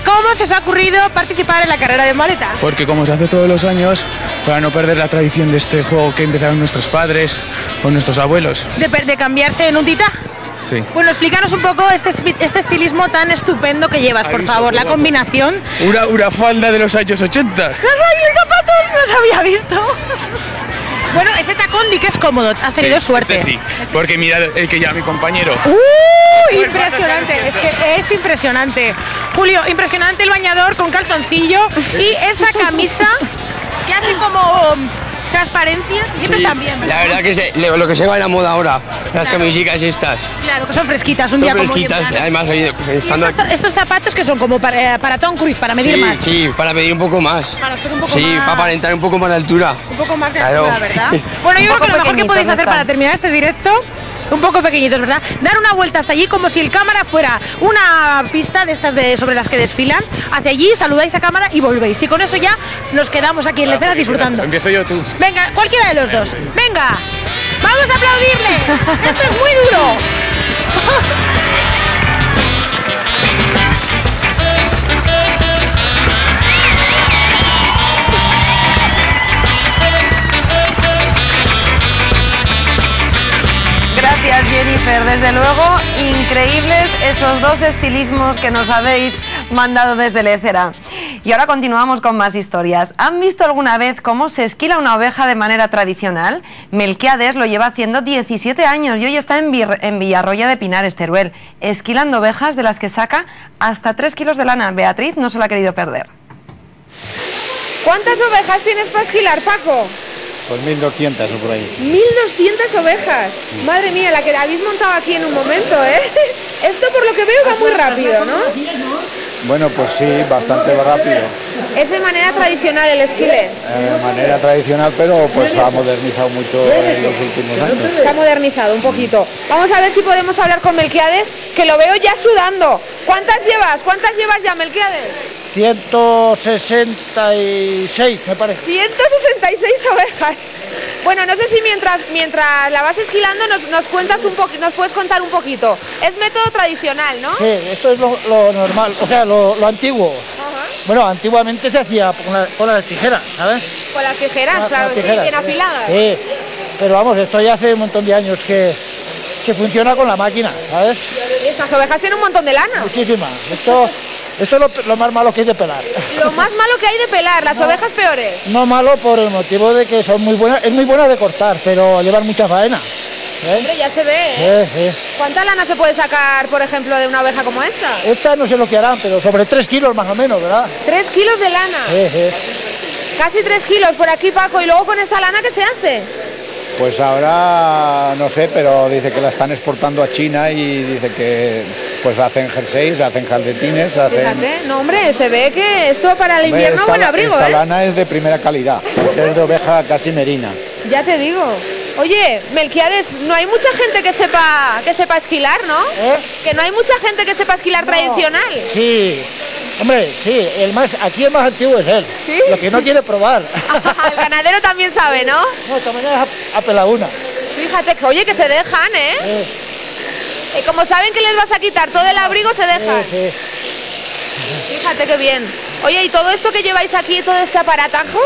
S13: ¿Cómo se os ha ocurrido participar en la carrera de maleta?
S14: Porque como se hace todos los años, para no perder la tradición de este juego que empezaron nuestros padres o nuestros abuelos.
S13: ¿De cambiarse en un tita?
S14: Sí.
S13: Bueno, explícanos un poco este estilismo tan estupendo que llevas, por favor, la combinación.
S14: Una falda de los años 80.
S13: ¡Los zapatos! No los había visto. Bueno, ese tacón di que es cómodo, has tenido suerte.
S14: Sí, porque mira el que lleva mi compañero.
S13: Impresionante, es que es impresionante. Julio, impresionante el bañador con calzoncillo y esa camisa que hace como transparencia, siempre están bien, ¿verdad?
S7: La verdad que lo que se va en la moda ahora, las camisetas estas.
S13: Claro, que son fresquitas, un día como hoy.
S7: Además, estando aquí.
S13: Estos zapatos que son como para Tom Cruise, para medir más.
S7: Sí, para medir un poco más.
S13: Para ser un poco
S7: más.
S13: para
S7: aparentar un poco más de altura.
S13: Un poco más de altura, ¿verdad? Bueno, yo creo que lo mejor que podéis hacer para terminar este directo, un poco pequeñitos, ¿verdad? Dar una vuelta hasta allí como si el cámara fuera una pista de estas sobre las que desfilan. Hacia allí, saludáis a cámara y volvéis. Y con eso ya nos quedamos aquí en Lecera disfrutando.
S14: Empiezo yo, tú.
S13: Venga, cualquiera de los dos. Venga, vamos a aplaudirle. Esto es muy duro.
S2: Gracias, Jennifer. Desde luego, increíbles esos 2 estilismos que nos habéis mandado desde Lecera. Y ahora continuamos con más historias. ¿Han visto alguna vez cómo se esquila una oveja de manera tradicional? Melquiades lo lleva haciendo 17 años y hoy está en Villarroya de Pinares, Teruel, esquilando ovejas de las que saca hasta 3 kilos de lana. Beatriz no se la ha querido perder.
S11: ¿Cuántas ovejas tienes para esquilar, Paco?
S15: Pues 1.200 o por ahí.
S11: 1.200 ovejas. Madre mía, la que habéis montado aquí en un momento, ¿eh? Esto por lo que veo va muy rápido, ¿no?
S15: Bueno, pues sí, bastante rápido.
S11: Es de manera tradicional el esquile.
S15: De manera tradicional, pero pues ha modernizado mucho en los últimos años.
S11: Se ha modernizado un poquito. Vamos a ver si podemos hablar con Melquiades, que lo veo ya sudando. ¿Cuántas llevas? ¿Cuántas llevas ya, Melquiades?
S15: 166, me parece.
S11: 166 ovejas. Bueno, no sé si mientras la vas esquilando nos cuentas nos puedes contar un poquito. Es método tradicional, ¿no?
S15: Sí, esto es lo normal, o sea, lo antiguo. Bueno, antiguamente se hacía con las tijeras, ¿sabes?
S11: Con las tijeras, claro, sí, bien afiladas.
S15: Sí.
S9: pero vamos, esto ya hace un montón de años que funciona con la máquina, ¿sabes?
S11: Y estas ovejas tienen un montón de lana.
S9: Muchísima. Esto es lo más malo que hay de pelar.
S11: Lo más malo que hay de pelar, las ovejas peores.
S9: No malo por el motivo de que son muy buenas, es muy buena de cortar, pero llevan mucha faena.
S11: Hombre, ya se ve, ¿eh? Sí. ¿Cuánta lana se puede sacar, por ejemplo, de una oveja como esta?
S9: Esta no sé lo que harán, pero sobre 3 kilos más o menos, ¿verdad?
S11: 3 kilos de lana.
S9: Sí.
S11: Casi 3 kilos por aquí, Paco. ¿Y luego con esta lana qué se hace?
S15: Pues ahora no sé, pero dice que la están exportando a China y dice que pues hacen jerseys, hacen calcetines, hacen...
S11: Fíjate, no hombre, se ve que esto para el invierno es buen abrigo,
S15: esta lana es de primera calidad, es de oveja casi merina.
S11: Ya te digo. Oye, Melquiades, no hay mucha gente que sepa esquilar, ¿no? Que no hay mucha gente que sepa esquilar tradicional.
S9: Sí, hombre, sí, aquí el más antiguo es él. ¿Sí? Lo que no quiere probar.
S11: El ganadero también sabe, ¿no?
S9: No, esta mañana es a peladuna.
S11: Fíjate que, oye, que se dejan, ¿eh? Y como saben que les vas a quitar todo el abrigo, se dejan.
S9: Sí.
S11: Fíjate qué bien. Oye, ¿y todo esto que lleváis aquí, todo este aparatajo?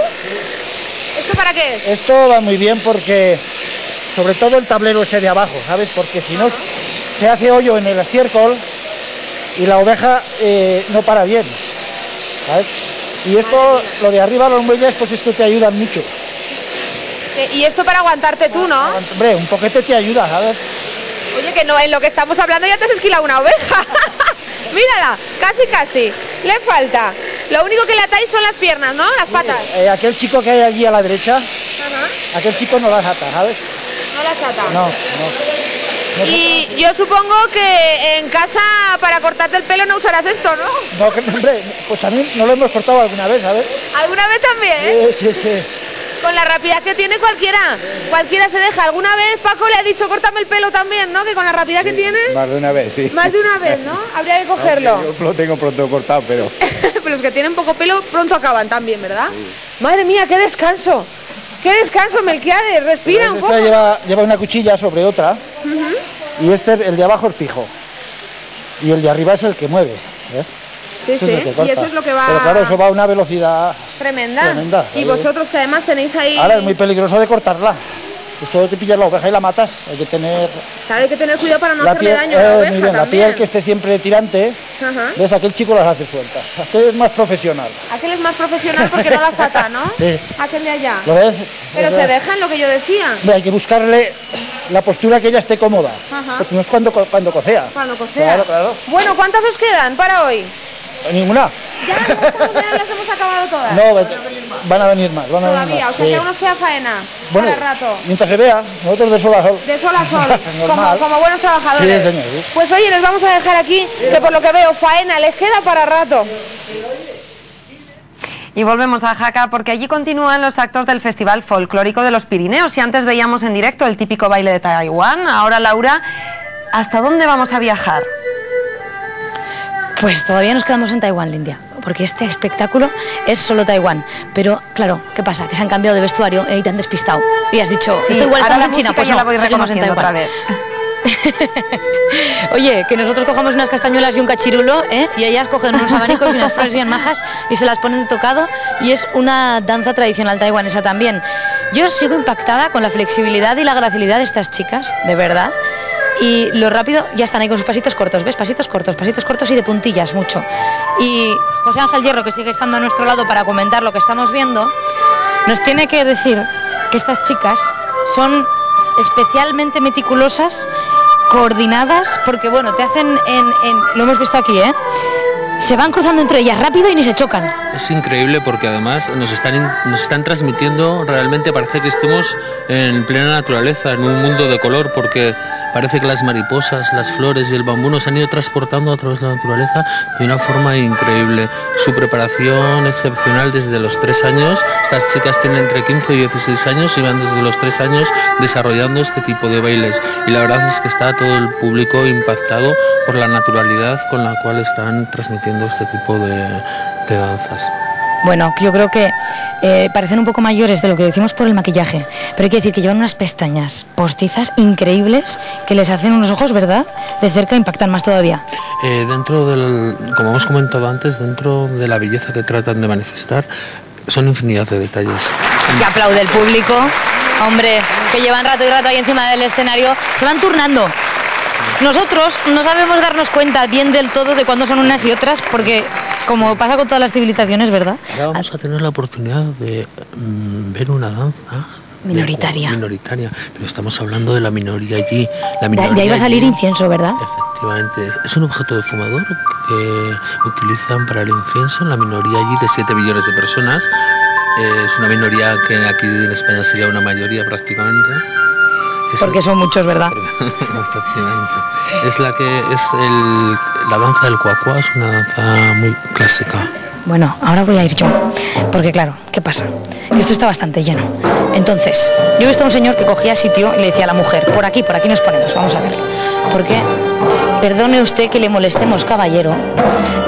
S11: ¿Esto para qué es?
S9: Esto va muy bien porque, sobre todo el tablero ese de abajo, ¿sabes? Porque si no, se hace hoyo en el estiércol y la oveja no para bien, ¿sabes? Y esto, lo de arriba, los muelles, pues esto te ayuda mucho.
S11: Y esto para aguantarte tú, ¿no?
S9: Hombre, un poquete te ayuda, ¿sabes?
S11: Oye, que no, en lo que estamos hablando ya te has esquilado una oveja. Mírala, casi. Le falta. Lo único que le atáis son las piernas, ¿no? Las patas.
S9: Aquel chico que hay allí a la derecha, aquel chico no las ata, ¿sabes?
S11: No las ata.
S9: No.
S11: Y yo supongo que en casa para cortarte el pelo no usarás esto, ¿no?
S9: No, hombre, pues también no lo hemos cortado alguna vez, ¿sabes?
S11: ¿Alguna vez también?
S9: Sí.
S11: Con la rapidez que tiene cualquiera se deja. ¿Alguna vez Paco le ha dicho córtame el pelo también, ¿no? Que con la rapidez que tiene...
S15: Más de una vez, sí.
S11: Más de una vez, ¿no? Habría que cogerlo.
S15: No, yo lo tengo pronto cortado, pero...
S11: Pero los que tienen poco pelo pronto acaban también, ¿verdad? Sí. Madre mía, qué descanso. Qué descanso, Melquiades. Respira un poco.
S9: Lleva una cuchilla sobre otra. Y el de abajo es fijo. Y el de arriba es el que mueve, ¿eh?
S11: Sí, y eso es lo que va...
S9: Pero claro, eso va a una velocidad...
S11: Tremenda. Y vosotros que además tenéis ahí...
S9: Ahora es muy peligroso de cortarla. Pues todo te pillas la oveja y la matas. Hay que tener...
S11: Claro, hay que tener cuidado para no hacerle daño a la oveja
S9: muy bien, la piel que esté siempre tirante. ¿Ves? Aquel chico las hace sueltas. Aquel es más profesional.
S11: Aquel es más profesional porque no las ata, ¿no?
S9: Sí.
S11: Aquel de allá.
S9: ¿Lo ves?
S11: Pero se dejan, lo que yo decía.
S9: Hay que buscarle la postura que ella esté cómoda. Porque no es cuando cocea.
S11: Cuando cocea.
S9: Claro.
S11: Bueno, ¿cuántas os quedan para hoy?
S9: Ninguna.
S11: ¿Ya las hemos acabado todas?
S9: No, van a venir más.
S11: Todavía, o sea que aún nos queda faena.
S9: Bueno,
S11: para rato.
S9: Mientras se vea, nosotros de sol a sol.
S11: De sol a sol, como buenos trabajadores.
S9: Sí, señor. Sí.
S11: Pues oye, les vamos a dejar aquí, que por lo que veo, faena les queda para rato.
S2: Y volvemos a Jaca porque allí continúan los actos del Festival Folclórico de los Pirineos. Si antes veíamos en directo el típico baile de Taiwán, ahora, Laura, ¿hasta dónde vamos a viajar?
S4: Pues todavía nos quedamos en Taiwán, Lindia, porque este espectáculo es solo Taiwán. Pero, claro, ¿qué pasa? Que se han cambiado de vestuario y te han despistado. Y has dicho,
S2: sí,
S4: esto igual estamos en China, pues no,
S2: la voy
S4: seguimos en Taiwán.
S2: Otra vez.
S4: Oye, que nosotros cojamos unas castañuelas y un cachirulo, y ellas cogen unos abanicos y unas flores bien majas y se las ponen de tocado, y es una danza tradicional taiwanesa también. Yo sigo impactada con la flexibilidad y la gracilidad de estas chicas, de verdad. Y lo rápido, ya están ahí con sus pasitos cortos, ¿ves? Pasitos cortos y de puntillas, mucho. Y José Ángel Hierro, que sigue estando a nuestro lado para comentar lo que estamos viendo, nos tiene que decir que estas chicas son especialmente meticulosas, coordinadas, porque bueno, te hacen lo hemos visto aquí, se van cruzando entre ellas rápido y ni se chocan.
S10: Es increíble porque además nos están transmitiendo, realmente parece que estemos en plena naturaleza, en un mundo de color, porque parece que las mariposas, las flores y el bambú nos han ido transportando a través de la naturaleza de una forma increíble. Su preparación excepcional desde los 3 años, estas chicas tienen entre 15 y 16 años y van desde los 3 años desarrollando este tipo de bailes, y la verdad es que está todo el público impactado por la naturalidad con la cual están transmitiendo este tipo de danzas.
S4: Bueno, yo creo que parecen un poco mayores de lo que decimos por el maquillaje, pero hay que decir que llevan unas pestañas postizas increíbles que les hacen unos ojos, ¿verdad? De cerca impactan más todavía.
S10: Como hemos comentado antes, dentro de la belleza que tratan de manifestar, son infinidad de detalles.
S4: que aplaude el público. Hombre, que llevan rato y rato ahí encima del escenario, se van turnando. Nosotros no sabemos darnos cuenta bien del todo de cuándo son unas y otras, porque como pasa con todas las civilizaciones, ¿verdad?
S10: Ahora vamos a tener la oportunidad de ver una danza
S4: minoritaria.
S10: Minoritaria, pero estamos hablando de la minoría allí.
S4: De ahí va a salir incienso, ¿verdad?
S10: Efectivamente, es un objeto de fumador que utilizan para el incienso, la minoría allí de 7 millones de personas. Es una minoría que aquí en España sería una mayoría prácticamente.
S4: Porque son muchos, ¿verdad?
S10: Prácticamente. Es la danza del cuacuá, es una danza muy clásica.
S4: Bueno, ahora voy a ir yo, porque claro, ¿qué pasa? Que esto está bastante lleno. Entonces, yo he visto a un señor que cogía sitio y le decía a la mujer, por aquí nos ponemos, vamos a ver. Porque, perdone usted que le molestemos, caballero.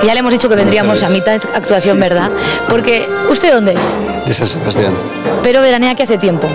S4: Ya le hemos dicho que vendríamos a mitad de actuación, ¿verdad? Porque, ¿usted dónde es?
S16: De San Sebastián.
S4: Pero veranea que hace tiempo.